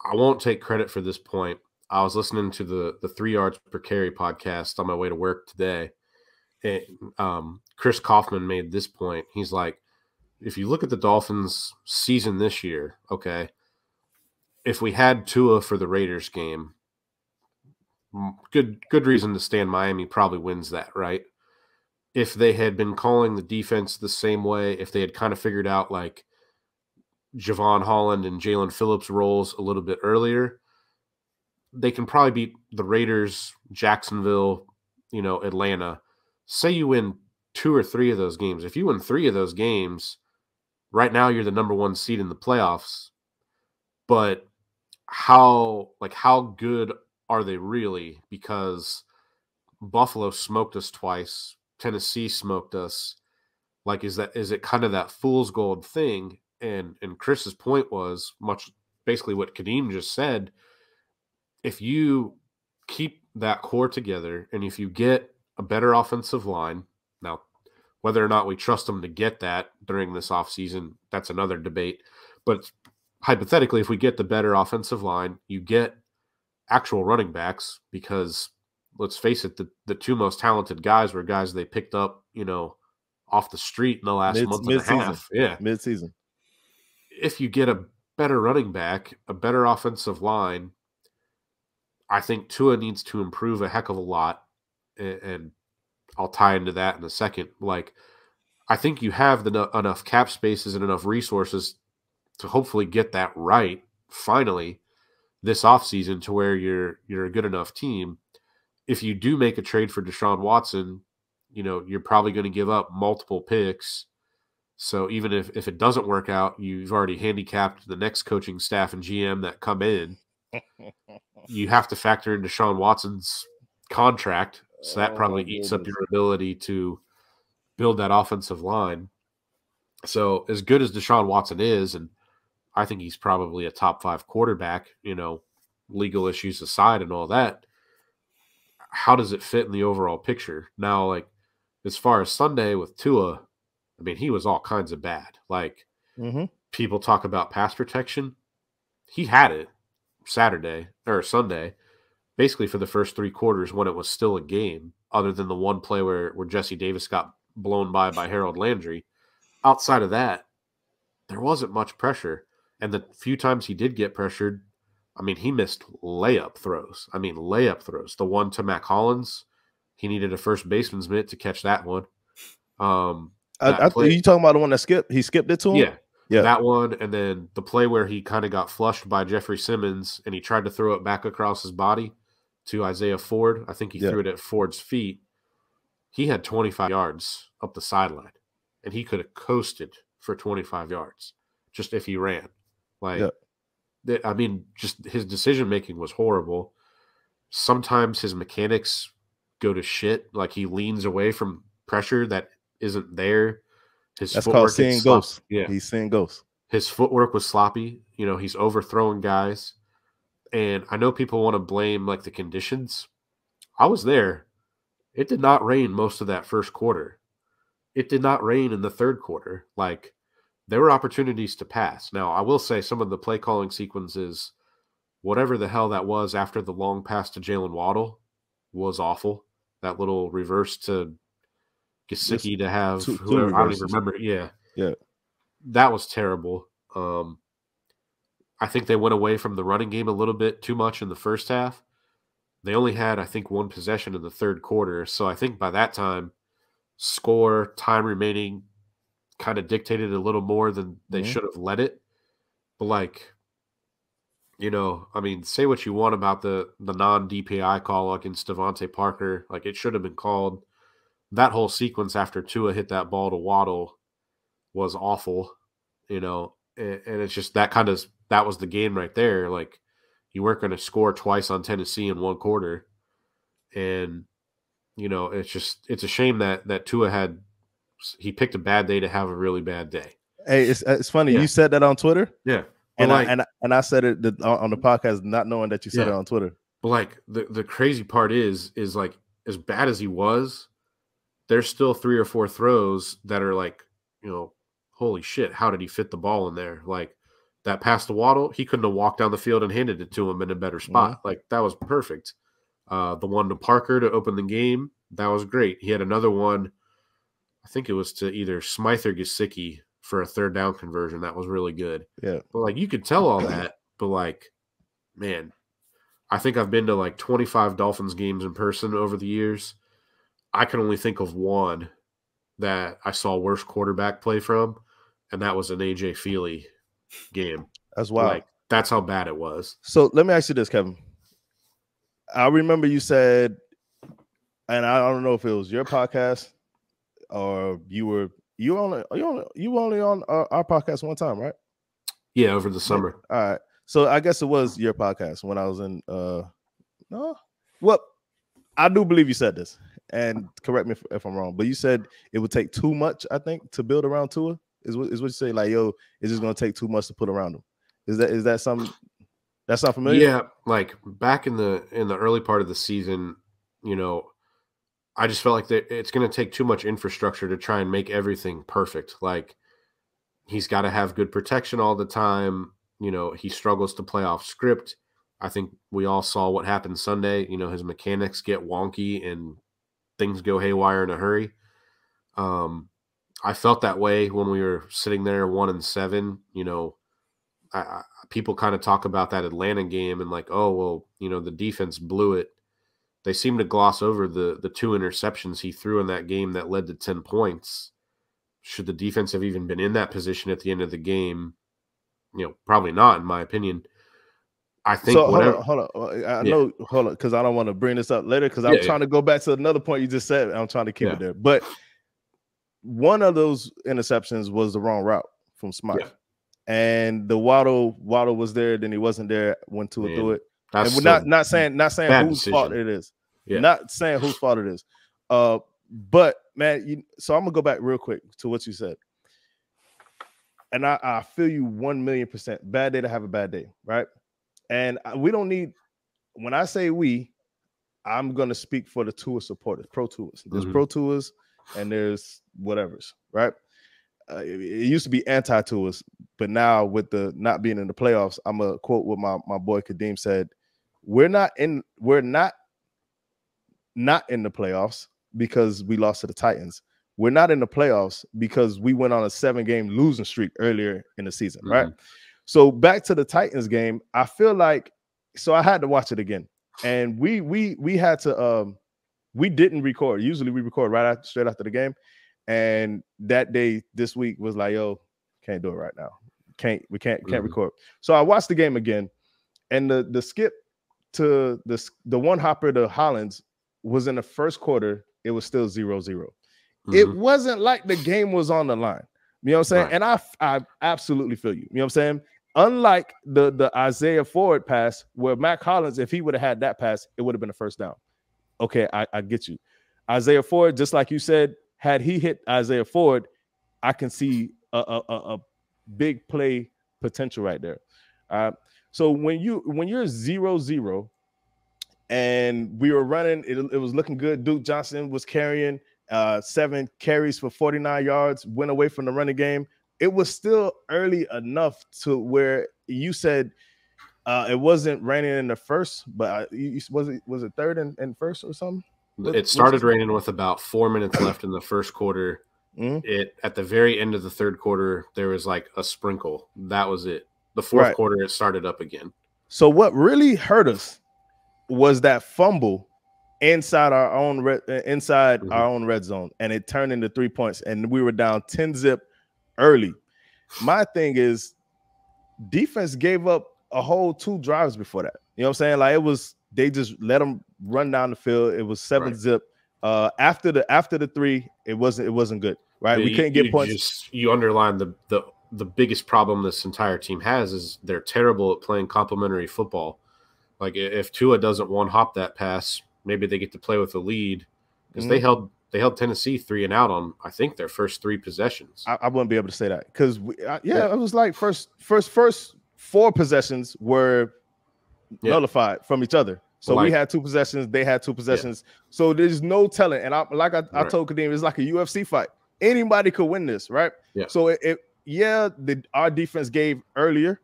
I won't take credit for this point. I was listening to the 3 yards per carry podcast on my way to work today. Chris Kaufman made this point. He's like, if you look at the Dolphins season this year, okay, if we had Tua for the Raiders game, good reason to stand Miami probably wins that, right? If they had been calling the defense the same way, if they had kind of figured out like Javon Holland and Jalen Phillips roles a little bit earlier, they can probably beat the Raiders, Jacksonville, Atlanta. Say you win 2 or 3 of those games. If you win 3 of those games, right now you're the number 1 seed in the playoffs. But how good are they really? Because Buffalo smoked us twice. Tennessee smoked us. Like, is it kind of that fool's gold thing? And Chris's point was much basically what Kadeem just said. If you keep that core together and if you get a better offensive line, now whether or not we trust them to get that during this offseason, that's another debate. But hypothetically, if we get the better offensive line, you get actual running backs, because let's face it, the 2 most talented guys were guys they picked up, off the street in the last month and a half. Yeah. Mid-season. If you get a better running back, a better offensive line, I think Tua needs to improve a heck of a lot. And I'll tie into that in a second. Like, I think you have enough cap spaces and enough resources to hopefully get that right finally this offseason to where you're a good enough team. If you do make a trade for Deshaun Watson, you're probably going to give up multiple picks. So even if it doesn't work out, you've already handicapped the next coaching staff and GM that come in. You have to factor in Deshaun Watson's contract. So that probably eats up your ability to build that offensive line. So as good as Deshaun Watson is, and I think he's probably a top 5 quarterback, legal issues aside and all that, how does it fit in the overall picture? Now, like, as far as Sunday with Tua, I mean, he was all kinds of bad. Like, people talk about pass protection. He had it Sunday, basically for the first 3 quarters when it was still a game, other than the one play where Jesse Davis got blown by Harold Landry. Outside of that, there wasn't much pressure. And the few times he did get pressured, I mean, he missed layup throws. The one to Mac Hollins, he needed a first baseman's mitt to catch that one. Are you talking about the one that skipped? He skipped it to him? Yeah, that one. And then the play where he kind of got flushed by Jeffrey Simmons and he tried to throw it back across his body to Isaiah Ford. I think he threw it at Ford's feet. He had 25 yards up the sideline, and he could have coasted for 25 yards just if he ran. I mean, just his decision-making was horrible. Sometimes his mechanics go to shit. Like, he leans away from pressure that isn't there. That's called seeing ghosts. Yeah. He's seeing ghosts. His footwork was sloppy. He's overthrowing guys. And I know people want to blame, like, the conditions. I was there. It did not rain most of that first quarter. It did not rain in the third quarter. Like, there were opportunities to pass. Now, I will say some of the play calling sequences, whatever the hell that was after the long pass to Jalen Waddle, was awful. That little reverse to Gesicki to have whoever, I don't even remember. Yeah. That was terrible. I think they went away from the running game a little bit too much in the first half. They only had, I think, 1 possession in the third quarter. So I think by that time, score, time remaining, kind of dictated a little more than they should have let it. But, like, I mean, say what you want about the non-DPI call against Devontae Parker. Like, it should have been called. That whole sequence after Tua hit that ball to Waddle was awful, and it's just that was the game right there. Like, you weren't going to score twice on Tennessee in 1 quarter. And, it's a shame that Tua he picked a bad day to have a really bad day. Hey, it's funny. Yeah. You said that on Twitter? Yeah. And I said it on the podcast, not knowing that you said it on Twitter. But, like, the crazy part is like, as bad as he was, there's still 3 or 4 throws that are like, holy shit, how did he fit the ball in there? Like, that pass to Waddle, he couldn't have walked down the field and handed it to him in a better spot. Like, that was perfect. The one to Parker to open the game, that was great. He had another one, I think it was to either Smythe or Gesicki for a 3rd down conversion. That was really good. Yeah. But, like, you could tell all that, but, like, man, I think I've been to, like, 25 Dolphins games in person over the years. I can only think of one that I saw worse quarterback play from, and that was an A.J. Feely game. That's wild. Like, that's how bad it was. So let me ask you this, Kevin. I remember you said, and I don't know if it was your podcast or you were only on our podcast one time, right? Yeah, over the summer. All right. So I guess it was your podcast when I was in no. Well, I do believe you said this, and correct me if I'm wrong, but you said it would take too much, I think, to build around Tua. Is what you say? Like, yo, it's just gonna take too much to put around him. Is that something that's not familiar? Yeah, like back in the early part of the season, you know, I just felt like it's going to take too much infrastructure to try and make everything perfect. Like, he's got to have good protection all the time. You know, he struggles to play off script. I think we all saw what happened Sunday. You know, his mechanics get wonky and things go haywire in a hurry. I felt that way when we were sitting there 1-7. You know, people kind of talk about that Atlanta game and like, oh, well, you know, the defense blew it. They seem to gloss over the 2 interceptions he threw in that game that led to 10 points. Should the defense have even been in that position at the end of the game? You know, probably not, in my opinion. I think so. Whatever. Hold on. Hold on, because I don't want to bring this up later because I'm trying to go back to another point you just said. I'm trying to keep it there. But one of those interceptions was the wrong route from Smythe. Yeah. And the Waddle was there, then he wasn't there when Tua threw it. And we're not saying whose fault it is. Yeah. Not saying whose fault it is. But man, so I'm gonna go back real quick to what you said. And I feel you 1,000,000%. Bad day to have a bad day, right? And we don't need, when I say we, I'm gonna speak for the Tua supporters, pro Tuas. There's pro Tuas and there's whatever's, right? It used to be anti-Tuas, but now with the not being in the playoffs, I'm gonna quote what my boy Kadeem said. We're not in the playoffs because we lost to the Titans. We're not in the playoffs because we went on a 7-game losing streak earlier in the season, right? So back to the Titans game, I feel like, so I had to watch it again, and we had to we didn't record. Usually we record straight after the game, and that day this week was like, yo, can't do it right now. We can't record. So I watched the game again, and the skip to the one hopper to Hollins was in the first quarter. It was still 0-0. It wasn't like the game was on the line. You know what I'm saying? Right. And I absolutely feel you. You know what I'm saying? Unlike the Isaiah Ford pass, where Mac Hollins, if he would have had that pass, it would have been a first down. Okay, I get you. Isaiah Ford, just like you said, had he hit Isaiah Ford, I can see a big play potential right there. So when you're 0-0 and we were running, it was looking good. Duke Johnson was carrying 7 carries for 49 yards, went away from the running game. It was still early enough to where you said it wasn't raining in the first, but was it third and first or something? It started raining with about 4 minutes left in the first quarter. At the very end of the third quarter, there was like a sprinkle. That was it. The fourth quarter, it started up again. So what really hurt us was that fumble inside our own red zone, and it turned into 3 points, and we were down 10-0 early. My thing is, defense gave up a whole 2 drives before that. You know what I'm saying? Like, they just let them run down the field. It was 7-0. After the 3, it wasn't good. Right? We couldn't get points. You underline the biggest problem this entire team has is they're terrible at playing complementary football. Like, if Tua doesn't one-hop that pass, maybe they get to play with the lead, because they held Tennessee 3 and out on, I think, their first 3 possessions. I wouldn't be able to say that because it was like first 4 possessions were nullified from each other. So we had 2 possessions, they had 2 possessions. So there's no telling. And I told Kadeem, it's like a UFC fight. Anybody could win this, right? Yeah. So our defense gave earlier,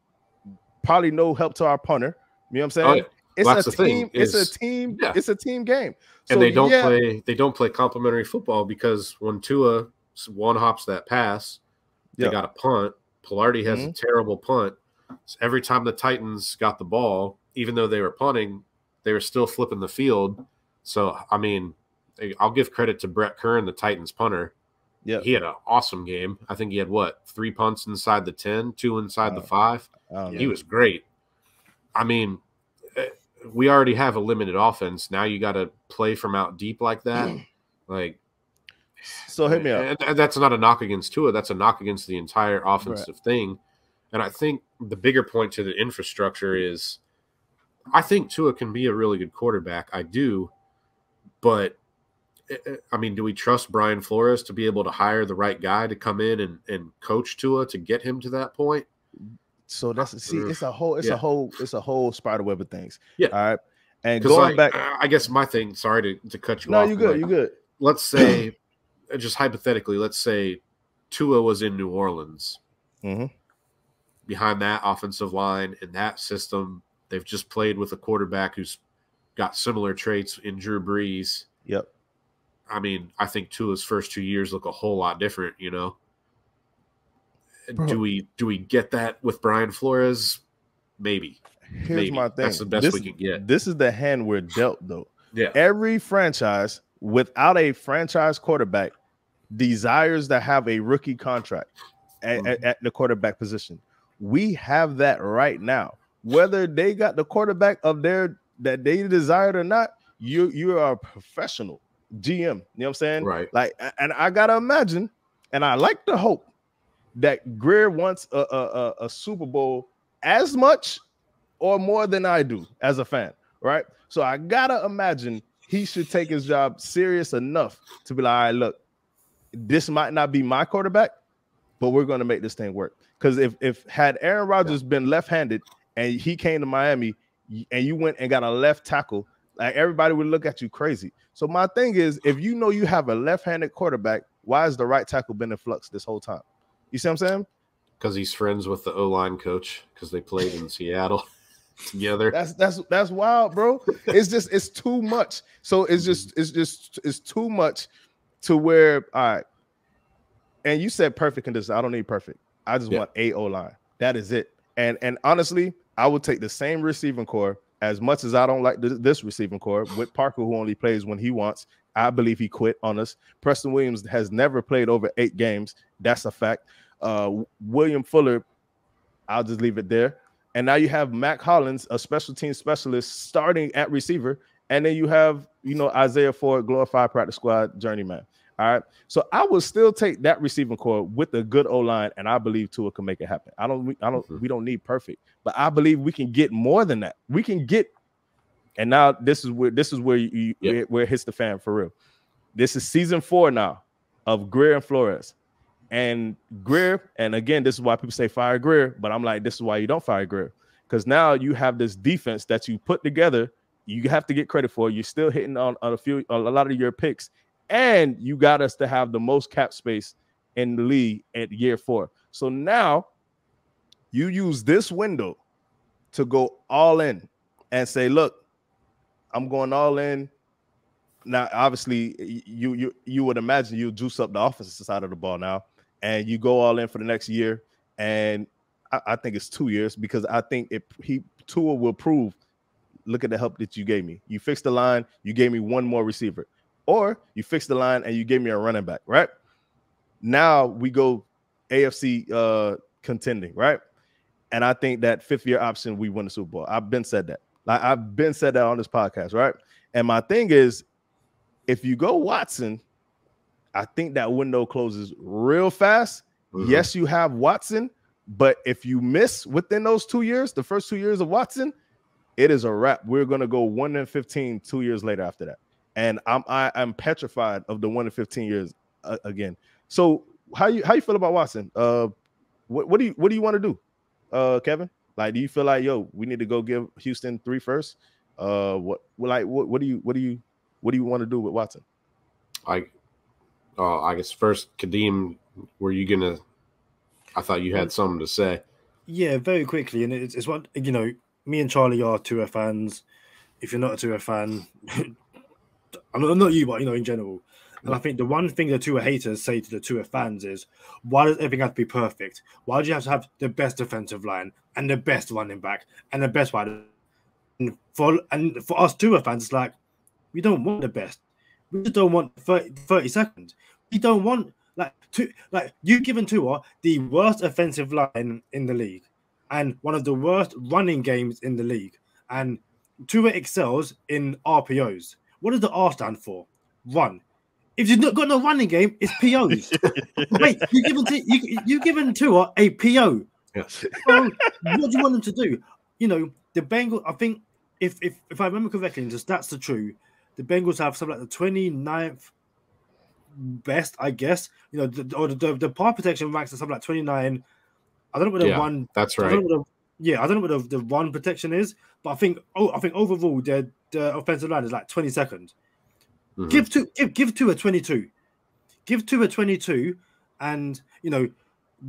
probably no help to our punter. You know what I'm saying? Oh, yeah. It's a team game. So, and they don't play complementary football, because when Tua one hops that pass, they got a punt. Pilardi has a terrible punt. So every time the Titans got the ball, even though they were punting, they were still flipping the field. So I mean, I'll give credit to Brett Kern, the Titans punter. Yeah, he had an awesome game. I think he had 3 punts inside the 10, 2 inside the 5. He was great. I mean, we already have a limited offense. Now you got to play from out deep like that. So hit me up. And that's not a knock against Tua. That's a knock against the entire offensive thing. And I think the bigger point to the infrastructure is I think Tua can be a really good quarterback. I do. But, I mean, do we trust Brian Flores to be able to hire the right guy to come in and coach Tua to get him to that point? So it's a whole spider web of things. Yeah. All right. And going back, I guess my thing, sorry to cut you no, off. you're good. You're good. Let's say, just hypothetically, let's say Tua was in New Orleans. Mm-hmm. Behind that offensive line in that system, they've just played with a quarterback who's got similar traits in Drew Brees. Yep. I mean, I think Tua's first 2 years look a whole lot different, you know. Bro. Do we get that with Brian Flores? Maybe. Here's my thing. That's the best we can get. This is the hand we're dealt, though. Yeah. Every franchise without a franchise quarterback desires to have a rookie contract at the quarterback position. We have that right now. Whether they got the quarterback of that they desired or not, you are a professional GM. You know what I'm saying? Right. Like, and I gotta imagine, and I like to hope that Greer wants a Super Bowl as much or more than I do as a fan, right? So I gotta imagine he should take his job serious enough to be like, all right, look, this might not be my quarterback, but we're gonna make this thing work. Because if had Aaron Rodgers been left-handed and he came to Miami and you went and got a left tackle, like everybody would look at you crazy. So my thing is, if you know you have a left-handed quarterback, why has the right tackle been in flux this whole time? You see what I'm saying? Because he's friends with the O-line coach because they played in Seattle together. That's wild, bro. It's too much. So it's too much to where, all right. And you said perfect condition. I don't need perfect. I just want a O-line. That is it. And honestly, I would take the same receiving core. As much as I don't like this receiving core with Parker, who only plays when he wants. I believe he quit on us. Preston Williams has never played over 8 games. That's a fact. William Fuller, I'll just leave it there. And now you have Mac Hollins, a special team specialist, starting at receiver. And then you have, Isaiah Ford, glorified practice squad journeyman. All right. So I will still take that receiving core with a good O-line, and I believe Tua can make it happen. We don't need perfect, but I believe we can get more than that. We can get, and now this is where it hits the fan for real. This is season 4 now of Greer and Flores. And Greer, and again, this is why people say fire Greer, but I'm like, this is why you don't fire Greer. Because now you have this defense that you put together, you have to get credit for. You're still hitting on a lot of your picks. And you got us to have the most cap space in the league at year 4. So now you use this window to go all in and say, look, I'm going all in. Now, obviously, you would imagine you juice up the offensive side of the ball now, and you go all in for the next year. And I think it's 2 years because I think Tua will prove, look at the help that you gave me. You fixed the line. You gave me one more receiver. Or you fix the line and you gave me a running back, right? Now we go AFC contending, right? And I think that 5th-year option, we win the Super Bowl. I've been said that. Like I've been said that on this podcast, right? And my thing is, if you go Watson, I think that window closes real fast. Mm-hmm. Yes, you have Watson, but if you miss within those 2 years, the first 2 years of Watson, it is a wrap. We're gonna go 1-15 2 years later after that. And I'm petrified of the 1-15 years again. So how you feel about Watson? What do you want to do, Kevin? Like, do you feel like, yo, we need to go give Houston 3 first? What do you want to do with Watson? I guess first, Kadeem, were you gonna? I thought you had something to say. Yeah, very quickly, and it's what me and Charlie are Tua fans. If you're not a Tua fan. I'm not you, but in general. And I think the one thing the Tua haters say to the Tua fans is, why does everything have to be perfect? Why do you have to have the best defensive line and the best running back and the best wide? And for us Tua fans, it's like, we don't want the best. We just don't want 30 seconds. We don't want Like you've given Tua the worst offensive line in the league, and one of the worst running games in the league, and Tua excels in RPOs. What does the R stand for? Run. If you've not got no running game, it's POs. Wait, you've given Tua a PO. Yes. So what do you want them to do? You know, the Bengals, I think if I remember correctly, and the stats are true, the Bengals have something like the 29th best, I guess. You know, the pass protection ranks at something like 29. I don't know what the run. That's right. I don't know what the run protection is, but I think overall the offensive line is like 22nd. Mm-hmm. Give Tua 22. Give Tua 22, and you know,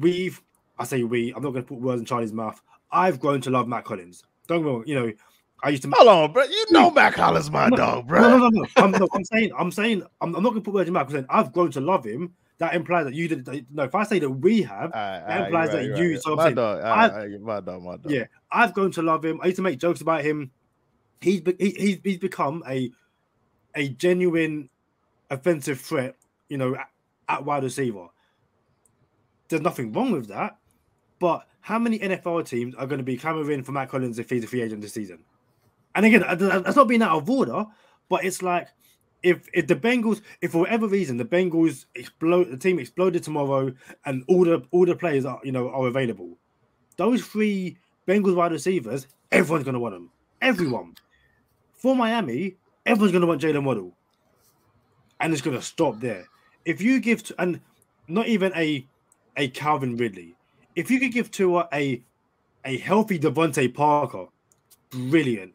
I'm not going to put words in Charlie's mouth. I've grown to love Matt Collins. Don't get me wrong, you know, I used to. Hold on, bro. You know Matt Collins, my dog, bro. No. I'm not going to put words in Matt Collins. I've grown to love him. That implies that you did. No, if I say that we have, that implies that you. So my dog. Yeah, I've grown to love him. I used to make jokes about him. He's become a genuine offensive threat, you know, at wide receiver. There's nothing wrong with that, but how many NFL teams are going to be clamoring for Matt Collins if he's a free agent this season? And again, that's not being out of order, but it's like if the Bengals, if for whatever reason the Bengals the team exploded tomorrow, and all the players are available, those 3 Bengals wide receivers, everyone's going to want them. Everyone. For Miami, everyone's going to want Jalen Waddle, and it's going to stop there. If you give and not even a Calvin Ridley, if you could give Tua a healthy Devontae Parker, brilliant.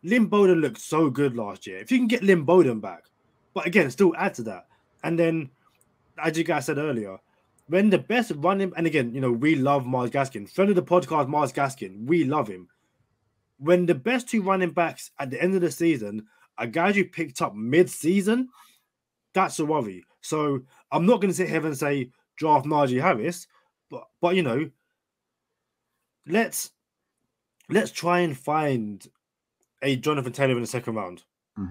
Lynn Bowden looked so good last year. If you can get Lynn Bowden back, but again, still add to that. And then, as you guys said earlier, when the best running, and again, you know, we love Myles Gaskin. Friend of the podcast, Myles Gaskin, we love him. When the best 2 running backs at the end of the season are guys you picked up mid-season, that's a worry. So I'm not going to sit here and say draft Najee Harris, but you know, let's try and find a Jonathan Taylor in the second round,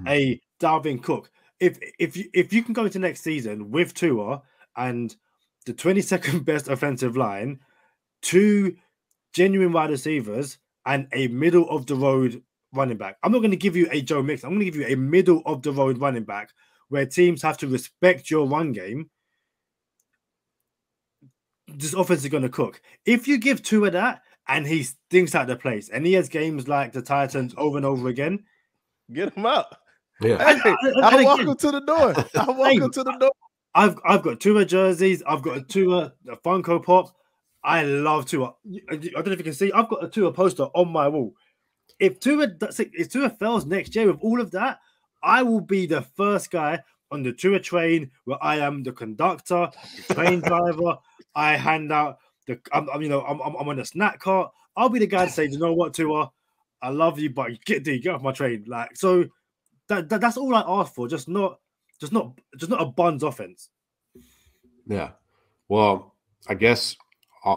a Dalvin Cook. If you can go into next season with Tua and the 22nd best offensive line, 2 genuine wide receivers, and a middle of the road running back. I'm not going to give you a Joe Mixon. I'm going to give you a middle of the road running back where teams have to respect your run game. This offense is going to cook. If you give Tua that and he stinks out the place and he has games like the Titans over and over again, get him out. Yeah, I walk him to the door. I've got Tua jerseys. I've got a Tua Funko Pop. I love Tua. I don't know if you can see. I've got a Tua poster on my wall. If Tua fails next year with all of that, I will be the first guy on the Tua train where I am the conductor, the train driver. I hand out I'm on the snack cart. I'll be the guy to say, you know what, Tua, I love you, but get off my train. Like, so that's all I ask for. Just not a buns offense. Yeah. Well, I guess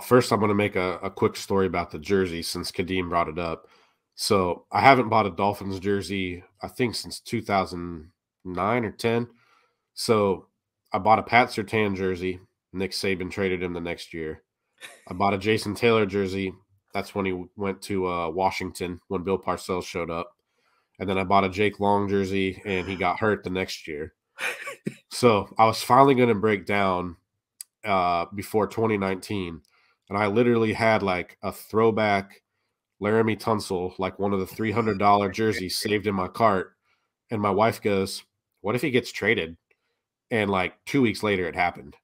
first I'm going to make a quick story about the jersey since Kadeem brought it up. So I haven't bought a Dolphins jersey, I think, since 2009 or 10. So I bought a Pat Surtain jersey. Nick Saban traded him the next year. I bought a Jason Taylor jersey. That's when he went to Washington when Bill Parcells showed up. And then I bought a Jake Long jersey, and he got hurt the next year. So I was finally going to break down before 2019. And I literally had like a throwback Laramie Tunsil, like one of the $300 jerseys saved in my cart. And my wife goes, what if he gets traded? And like 2 weeks later, it happened.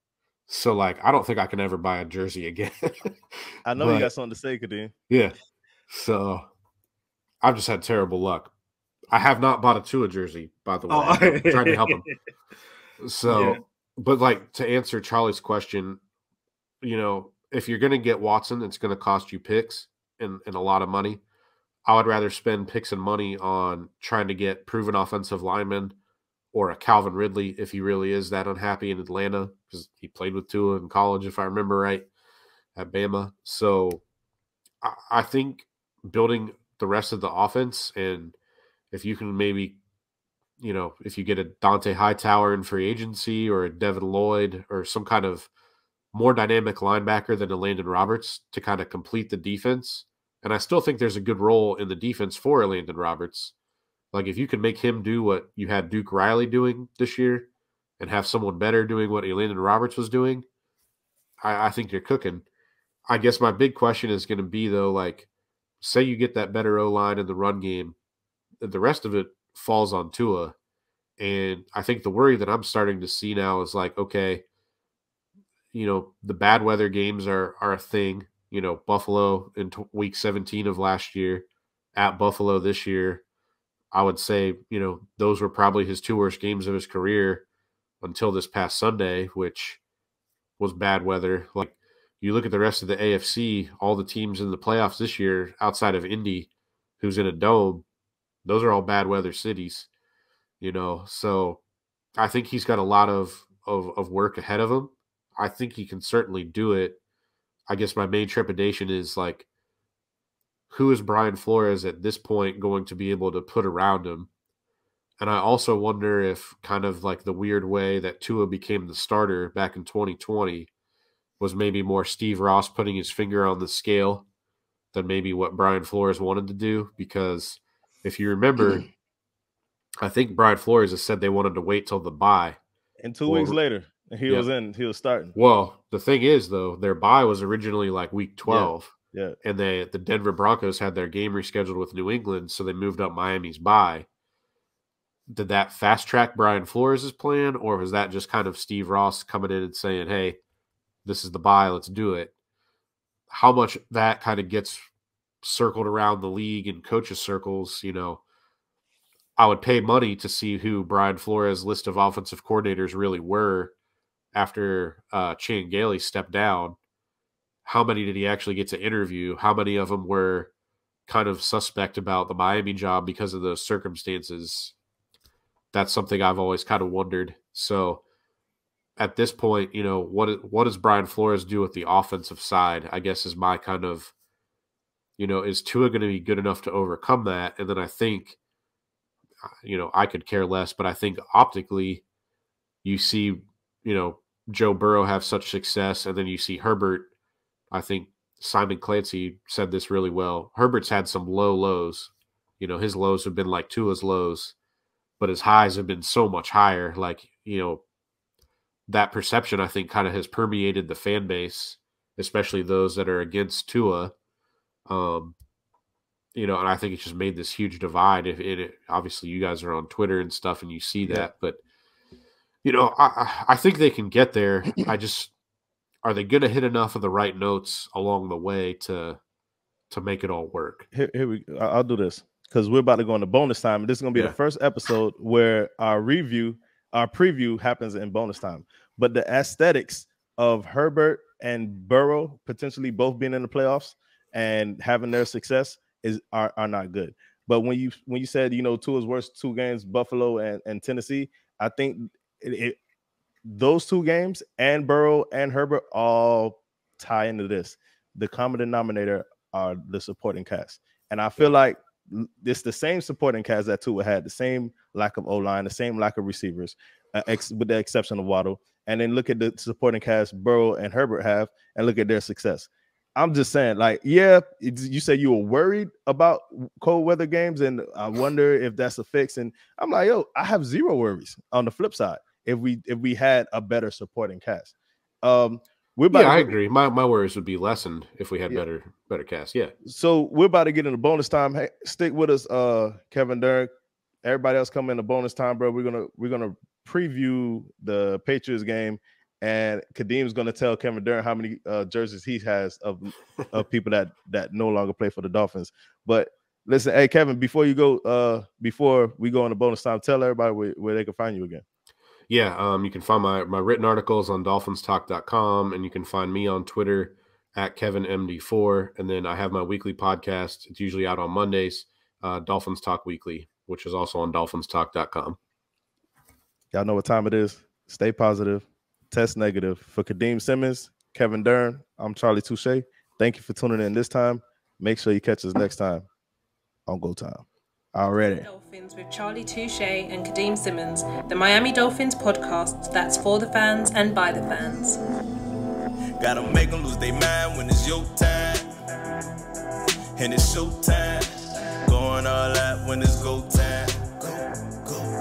So like, I don't think I can ever buy a jersey again. I know you got something to say, Kadeem. Yeah. So I've just had terrible luck. I have not bought a Tua jersey, by the way. I'm trying to help him. So, yeah. But like to answer Charlie's question, you know, if you're going to get Watson, it's going to cost you picks and a lot of money. I would rather spend picks and money on trying to get proven offensive linemen or a Calvin Ridley if he really is that unhappy in Atlanta, because he played with Tua in college, if I remember right, at Bama. So I think building the rest of the offense, and if you can maybe, if you get a Dante Hightower in free agency or a Devin Lloyd or some kind of more dynamic linebacker than a Landon Roberts to kind of complete the defense. And I still think there's a good role in the defense for a Landon Roberts. Like if you can make him do what you had Duke Riley doing this year and have someone better doing what Landon Roberts was doing, I think you're cooking. I guess my big question is going to be, though, like, say you get that better O-line in the run game, the rest of it falls on Tua. And I think the worry that I'm starting to see now is like, okay, the bad weather games are a thing. Buffalo in week 17 of last year, at Buffalo this year, I would say, those were probably his 2 worst games of his career until this past Sunday, which was bad weather. Like, you look at the rest of the AFC, all the teams in the playoffs this year, outside of Indy, who's in a dome, those are all bad weather cities, So I think he's got a lot of work ahead of him. I think he can certainly do it. I guess my main trepidation is, like, who is Brian Flores at this point going to be able to put around him? And I also wonder if kind of like the weird way that Tua became the starter back in 2020 was maybe more Steve Ross putting his finger on the scale than maybe what Brian Flores wanted to do. Because if you remember, I think Brian Flores has said they wanted to wait till the bye. And 2 weeks later, he was starting. Well, the thing is, though, their bye was originally like week 12. Yeah. And the Denver Broncos had their game rescheduled with New England, so they moved up Miami's bye. Did that fast track Brian Flores' plan, or was that just kind of Steve Ross coming in and saying, hey, this is the bye, let's do it? How much that kind of gets circled around the league and coaches' circles, I would pay money to see who Brian Flores' list of offensive coordinators really were after Chan Gailey stepped down. How many did he actually get to interview? How many of them were kind of suspect about the Miami job because of those circumstances? That's something I've always kind of wondered. So at this point, what does Brian Flores do with the offensive side? I guess is my kind of, is Tua going to be good enough to overcome that? And then I think, I could care less, but I think optically you see, Joe Burrow have such success, and then you see Herbert. I think Simon Clancy said this really well. Herbert's had some low lows. His lows have been like Tua's lows, but his highs have been so much higher. Like, that perception, I think, kind of has permeated the fan base, especially those that are against Tua. And I think it's just made this huge divide. Obviously, you guys are on Twitter and stuff, and you see that. But, I think they can get there. Are they going to hit enough of the right notes along the way to make it all work? I'll do this because we're about to go into bonus time. This is going to be the first episode where our preview happens in bonus time. But the aesthetics of Herbert and Burrow potentially both being in the playoffs and having their success are not good. But when you said, Tua's worst 2 games, Buffalo and Tennessee, I think those 2 games and Burrow and Herbert all tie into this. The common denominator are the supporting cast. And I feel like it's the same supporting cast that Tua had, the same lack of O-line, the same lack of receivers, with the exception of Waddle. And then look at the supporting cast Burrow and Herbert have, and look at their success. I'm just saying, like, you said you were worried about cold weather games, and I wonder if that's a fix. And I'm like, I have 0 worries on the flip side if we had a better supporting cast. I agree. My worries would be lessened if we had better cast. Yeah. So we're about to get into bonus time. Hey, stick with us, Kevin Dern. Everybody else come into bonus time, bro. We're gonna preview the Patriots game, and Kadeem's gonna tell Kevin Dern how many jerseys he has of people that no longer play for the Dolphins. But listen, hey Kevin, before we go into bonus time, tell everybody where they can find you again. Yeah, you can find my written articles on DolphinsTalk.com, and you can find me on Twitter at KevinMD4. And then I have my weekly podcast. It's usually out on Mondays, Dolphins Talk Weekly, which is also on DolphinsTalk.com. Y'all know what time it is. Stay positive. Test negative. For Kadeem Simmons, Kevin Dern, I'm Charlie Touche. Thank you for tuning in this time. Make sure you catch us next time on Go Time. Already. Dolphins with Charlie Touche and Kadeem Simmons, the Miami Dolphins podcast that's for the fans and by the fans. Gotta make them lose their mind when it's your time. And it's showtime. Going all out when it's go time.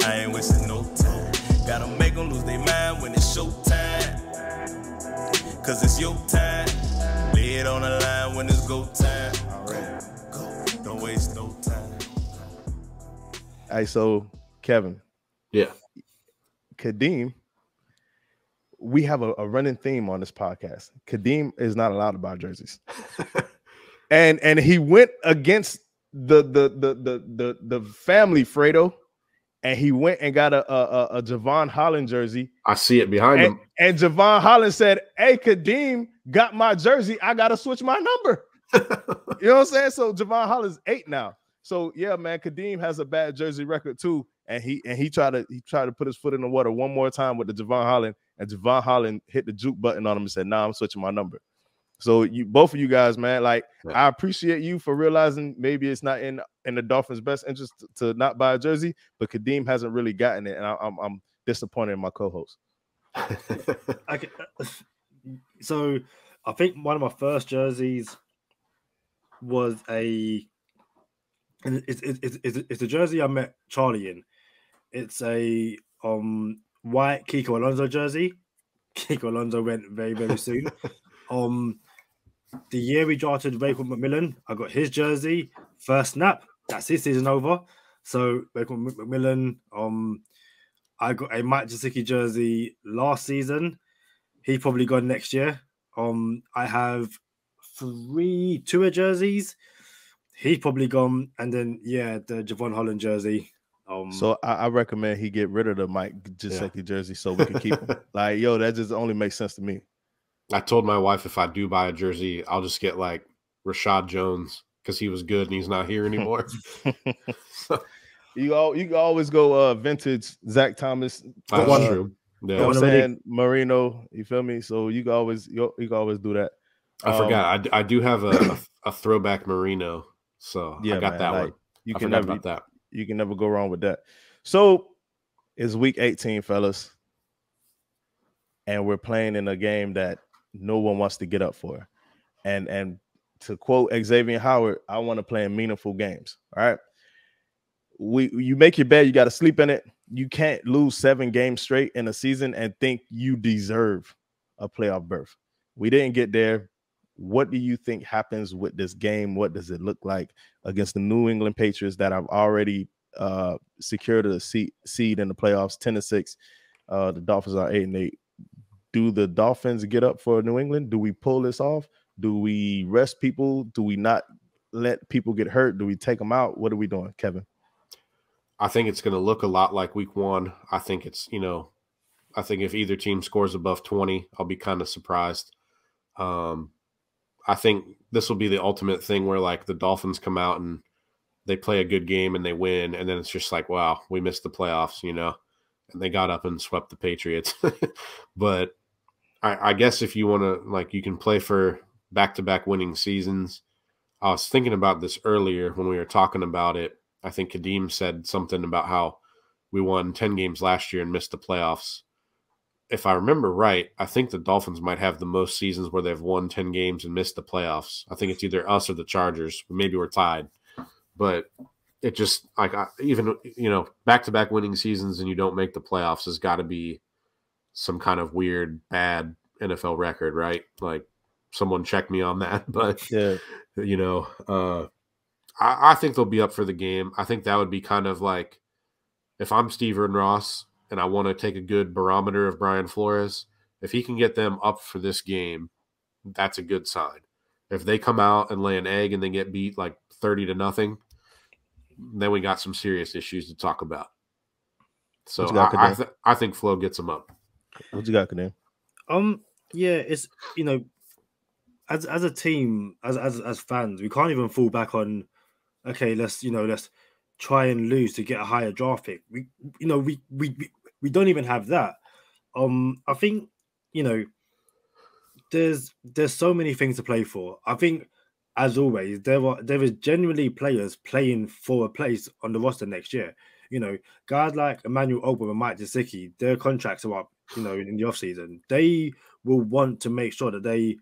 I ain't wasting no time. Gotta make them lose their mind when it's showtime. Cause it's your time. Lay it on the line when it's go time. Don't waste no time. All right, so Kevin. Yeah. Kadeem, we have a running theme on this podcast. Kadeem is not allowed to buy jerseys. and he went against the family, Fredo, and he went and got a Javon Holland jersey. I see it behind him. And Javon Holland said, "Hey, Kadeem got my jersey. I gotta switch my number." You know what I'm saying? So Javon Holland's 8 now. So yeah, man, Kadeem has a bad jersey record too, and he tried to put his foot in the water one more time with the Javon Holland, and Javon Holland hit the juke button on him and said, "Nah, I'm switching my number." So both of you guys, man, like I appreciate you for realizing maybe it's not in the Dolphins' best interest to not buy a jersey, but Kadeem hasn't really gotten it, and I'm disappointed in my co-host. So I think one of my first jerseys was it's a jersey I met Charlie in. It's a white Kiko Alonso jersey. Kiko Alonso went very, very soon. The year we drafted Raekwon McMillan, I got his jersey. First snap, that's his season over. So Raekwon McMillan, I got a Mike Gesicki jersey last season. He probably gone next year. I have 3 Tua jerseys. He probably gone, and then the Javon Holland jersey. So I recommend he get rid of the Mike Gesicki jersey so we can keep him. Like, yo, that just only makes sense to me. I told my wife if I do buy a jersey, I'll just get like Rashad Jones because he was good and he's not here anymore. You can always go vintage Zach Thomas. That's true. Yeah. You know what I'm saying? Marino, you feel me? So you can always do that. I forgot. I do have a throwback Marino. So yeah, I got that one. You can never go wrong with that. So it's week 18, fellas. And we're playing in a game that no one wants to get up for. And to quote Xavier Howard, I want to play in meaningful games. All right. You make your bed, you got to sleep in it. You can't lose 7 games straight in a season and think you deserve a playoff berth. We didn't get there. What do you think happens with this game? What does it look like against the New England Patriots that have already secured a seed in the playoffs, 10-6? The Dolphins are 8-8. Do the Dolphins get up for New England? Do we pull this off? Do we rest people? Do we not let people get hurt? Do we take them out? What are we doing, Kevin? I think it's going to look a lot like week 1. I think it's, I think if either team scores above 20, I'll be kind of surprised. I think this will be the ultimate thing where like the Dolphins come out and they play a good game and they win. And then it's just like, wow, we missed the playoffs, and they got up and swept the Patriots. But I guess if you want to, like, you can play for back-to-back winning seasons. I was thinking about this earlier when we were talking about it. I think Kadeem said something about how we won 10 games last year and missed the playoffs. If I remember right, I think the Dolphins might have the most seasons where they've won 10 games and missed the playoffs. I think it's either us or the Chargers. Maybe we're tied. But it just, like, even, back-to-back winning seasons and you don't make the playoffs has got to be some kind of weird, bad NFL record, right? Like, someone check me on that. But, I think they'll be up for the game. I think that would be kind of like, if I'm Steven Ross and I want to take a good barometer of Brian Flores, if he can get them up for this game, that's a good sign. If they come out and lay an egg and they get beat like 30-0, then we got some serious issues to talk about. So I think Flo gets them up. What you got, Kadeem? It's as a team, as fans, we can't even fall back on. Okay, let's try and lose to get a higher draft pick. We don't even have that. I think there's so many things to play for. I think as always, there is genuinely players playing for a place on the roster next year. You know, guys like Emmanuel Ogba and Mike Gesicki, their contracts are up, you know, in the offseason. They will want to make sure that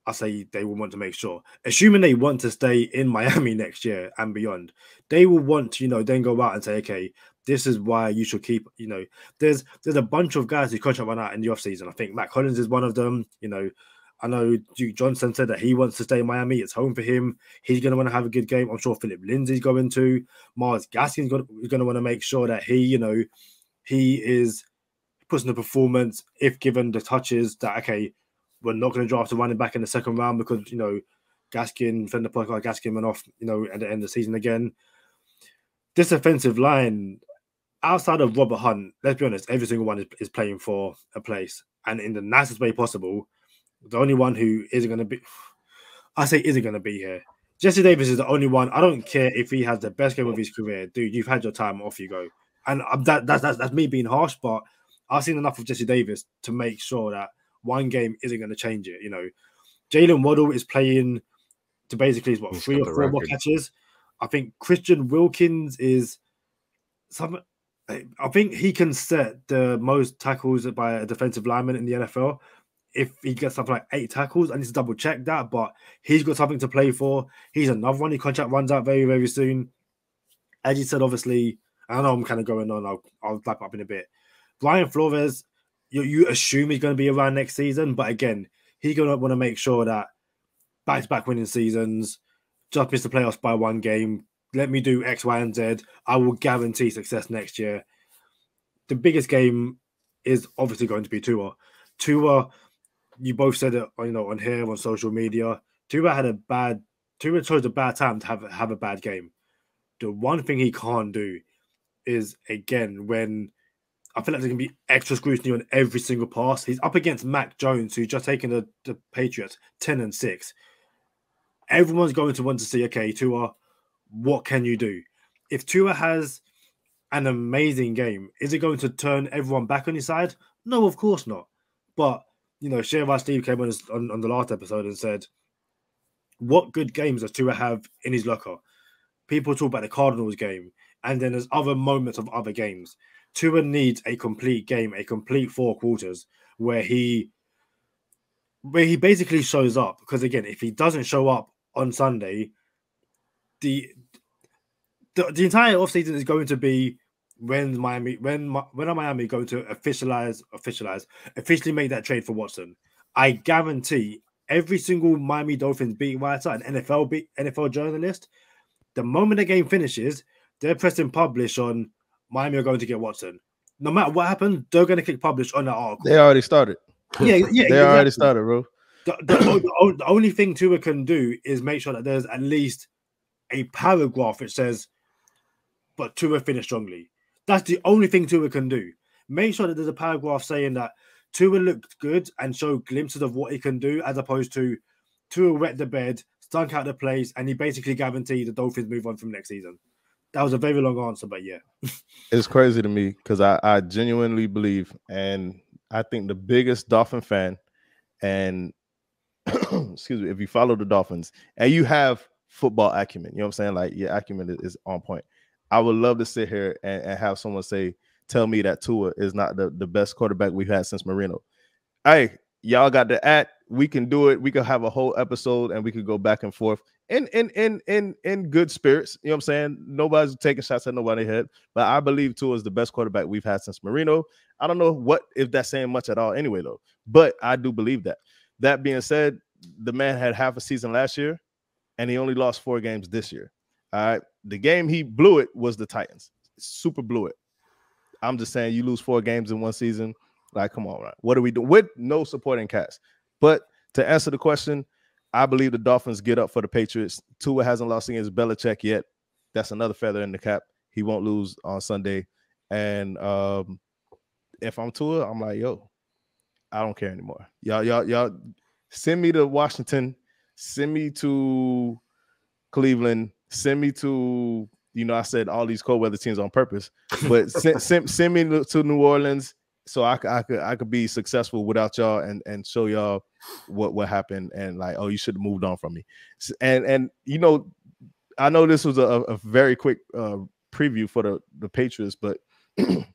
I say they will want to make sure, assuming they want to stay in Miami next year and beyond, they will want to, you know, then go out and say, okay, this is why you should keep, you know, there's a bunch of guys who contract run out in the offseason. I think Matt Collins is one of them. You know, I know Duke Johnson said that he wants to stay in Miami. It's home for him. He's going to want to have a good game. I'm sure Philip Lindsay's going to. Miles Gaskin's going to want to make sure that he, you know, he is puts in the performance if given the touches that, okay, we're not going to draft a running back in the second round because, you know, Gaskin, Fender Parker, Gaskin went off, you know, at the end of the season again. This offensive line, outside of Robert Hunt, let's be honest, every single one is playing for a place. And in the nicest way possible, the only one who isn't going to be, I say isn't going to be here. Jesse Davis is the only one. I don't care if he has the best game of his career. Dude, you've had your time, off you go. And that's me being harsh, but I've seen enough of Jesse Davis to make sure that one game isn't going to change it. You know, Jalen Waddle is playing to basically 3 or 4 more catches. I think Christian Wilkins is some. I think he can set the most tackles by a defensive lineman in the NFL. If he gets something like 8 tackles, I need to double check that, but he's got something to play for. He's another one. His contract runs out very, very soon. As you said, obviously, I know I'm kind of going on. I'll wrap up in a bit. Brian Flores, you assume he's going to be around next season, but again, he's going to want to make sure that back-to-back winning seasons, just miss the playoffs by 1 game, let me do X, Y, and Z. I will guarantee success next year. The biggest game is obviously going to be Tua. Tua, you both said it, you know, on here, on social media. Tua chose a bad time to have a bad game. The one thing he can't do is, again, when I feel like there's going to be extra scrutiny on every single pass. He's up against Mac Jones, who's just taken the Patriots 10-6. Everyone's going to want to see, okay, Tua, what can you do? If Tua has an amazing game, is it going to turn everyone back on his side? No, of course not. But, you know, Sheva Steve came on the last episode and said, what good games does Tua have in his locker? People talk about the Cardinals game, and then there's other moments of other games. Tua needs a complete game, a complete 4 quarters where he basically shows up. Because again, if he doesn't show up on Sunday, the entire offseason is going to be when are Miami going to officially make that trade for Watson. I guarantee every single Miami Dolphins beat writer and NFL journalist, the moment the game finishes, they're pressing publish on Miami are going to get Watson. No matter what happens, they're going to click publish on that article. They already started. Yeah, they already started, bro. The only thing Tua can do is make sure that there's at least a paragraph which says, but Tua finished strongly. That's the only thing Tua can do. Make sure that there's a paragraph saying that Tua looked good and show glimpses of what he can do, as opposed to Tua wet the bed, stunk out the place, and he basically guaranteed the Dolphins move on from next season. That was a very long answer, but yeah. It's crazy to me because I genuinely believe, and I think the biggest Dolphin fan, and excuse me, if you follow the Dolphins and you have football acumen, you know what I'm saying? Like, your acumen is on point. I would love to sit here and have someone tell me that Tua is not the best quarterback we've had since Marino. Hey, y'all got the at. We can do it. We could have a whole episode and we could go back and forth in good spirits. You know what I'm saying? Nobody's taking shots at nobody's head, but I believe Tua is the best quarterback we've had since Marino. I don't know if that's saying much at all anyway, though, but I do believe that. That being said, the man had half a season last year and he only lost 4 games this year. All right. The game he blew it was the Titans. Super blew it. I'm just saying, you lose 4 games in one season. Like, come on, right? What are we doing with no supporting cast? But to answer the question, I believe the Dolphins get up for the Patriots. Tua hasn't lost against Belichick yet. That's another feather in the cap. He won't lose on Sunday. And if I'm Tua, I'm like, yo, I don't care anymore. Y'all send me to Washington, send me to Cleveland, send me to, I said all these cold weather teams on purpose, but send me to New Orleans. so I could be successful without y'all and show y'all what happened, and like, oh, you should have moved on from me. And you know, I know this was a very quick preview for the Patriots, but I'm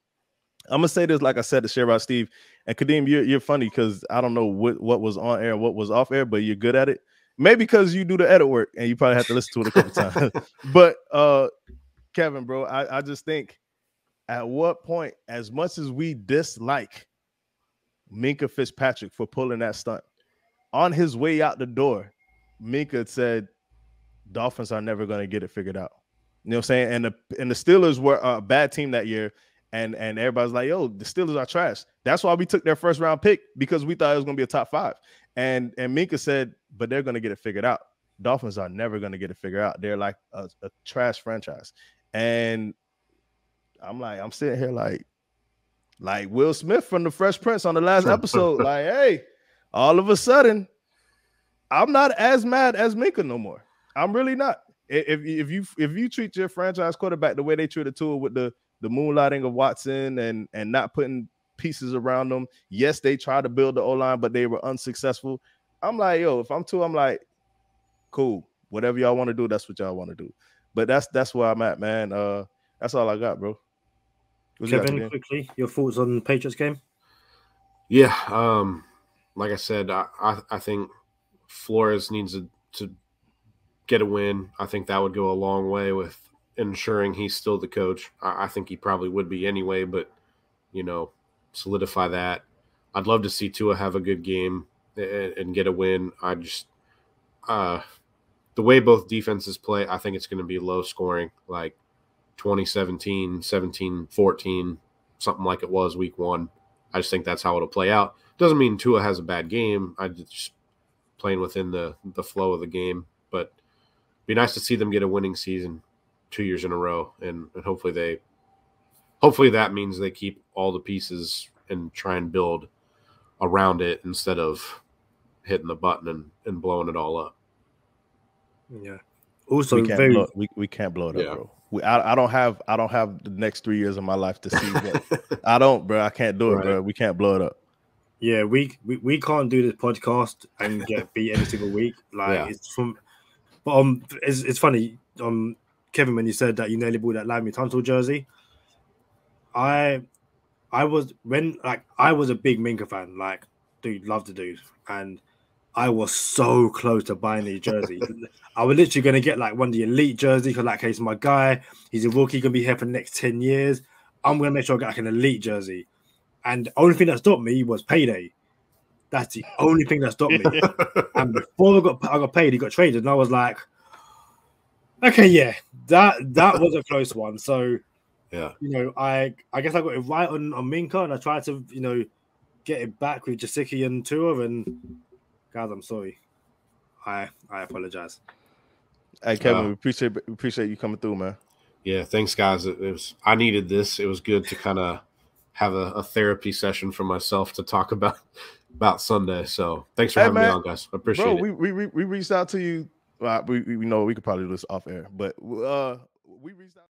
gonna say this, like I said to Sherrod, Steve, and Kadeem, you're funny because I don't know what was on air and what was off air, but you're good at it. Maybe because you do the edit work and you probably have to listen to it a couple times. But Kevin, bro, I just think, at what point, as much as we dislike Minkah Fitzpatrick for pulling that stunt, on his way out the door, Minkah said, Dolphins are never going to get it figured out. You know what I'm saying? And the Steelers were a bad team that year. And everybody's like, yo, the Steelers are trash. That's why we took their first round pick, because we thought it was going to be a top 5. And Minkah said, but they're going to get it figured out. Dolphins are never going to get it figured out. They're like a trash franchise. And I'm sitting here like Will Smith from the Fresh Prince on the last episode. Like, hey, all of a sudden, I'm not as mad as Minkah no more. I'm really not. If you treat your franchise quarterback the way they treated Tua with the moonlighting of Watson and not putting pieces around them. Yes, they tried to build the O-line, but they were unsuccessful. I'm like, yo, if I'm Tua, I'm like, cool. Whatever y'all want to do, that's what y'all want to do. But that's where I'm at, man. That's all I got, bro. Kevin, quickly, your thoughts on the Patriots game? Yeah, like I said, I think Flores needs to get a win. I think that would go a long way with ensuring he's still the coach. I think he probably would be anyway, but, you know, solidify that. I'd love to see Tua have a good game and get a win. I just the way both defenses play, I think it's going to be low scoring, like 2017, 17-14, something like it was week 1. I just think that's how it'll play out. Doesn't mean Tua has a bad game. I just playing within the flow of the game. But be nice to see them get a winning season 2 years in a row, and hopefully that means they keep all the pieces and try and build around it instead of hitting the button and blowing it all up. Yeah. Also, we can't blow it up, bro. I don't have the next 3 years of my life to see what I don't, bro. I can't do it, bro. We can't blow it up. Yeah, we can't do this podcast and get beat every single week. Like it's from, but it's funny. Kevin, when you said that you nearly bought that Lammy Tunsil jersey, I was a big Minkah fan. Like, dude, love the dude, and I was so close to buying these jerseys. I was literally going to get like one of the elite jerseys because, like, he's my guy. He's a rookie, going to be here for the next 10 years. I'm going to make sure I get like an elite jersey. And the only thing that stopped me was payday. That's the only thing that stopped me. And before I got paid, he got traded, and I was like, okay, yeah, that was a close one. So, yeah, you know, I guess I got it right on Minkah, and I tried to, you know, get it back with Jasicki and Tua, and guys, I'm sorry. I apologize. Hey, Kevin, we appreciate you coming through, man. Yeah, thanks, guys. I needed this. It was good to kind of have a therapy session for myself to talk about Sunday. So thanks for having me on, guys. I appreciate it. We reached out to you. We know we could probably do this off air, but we reached out.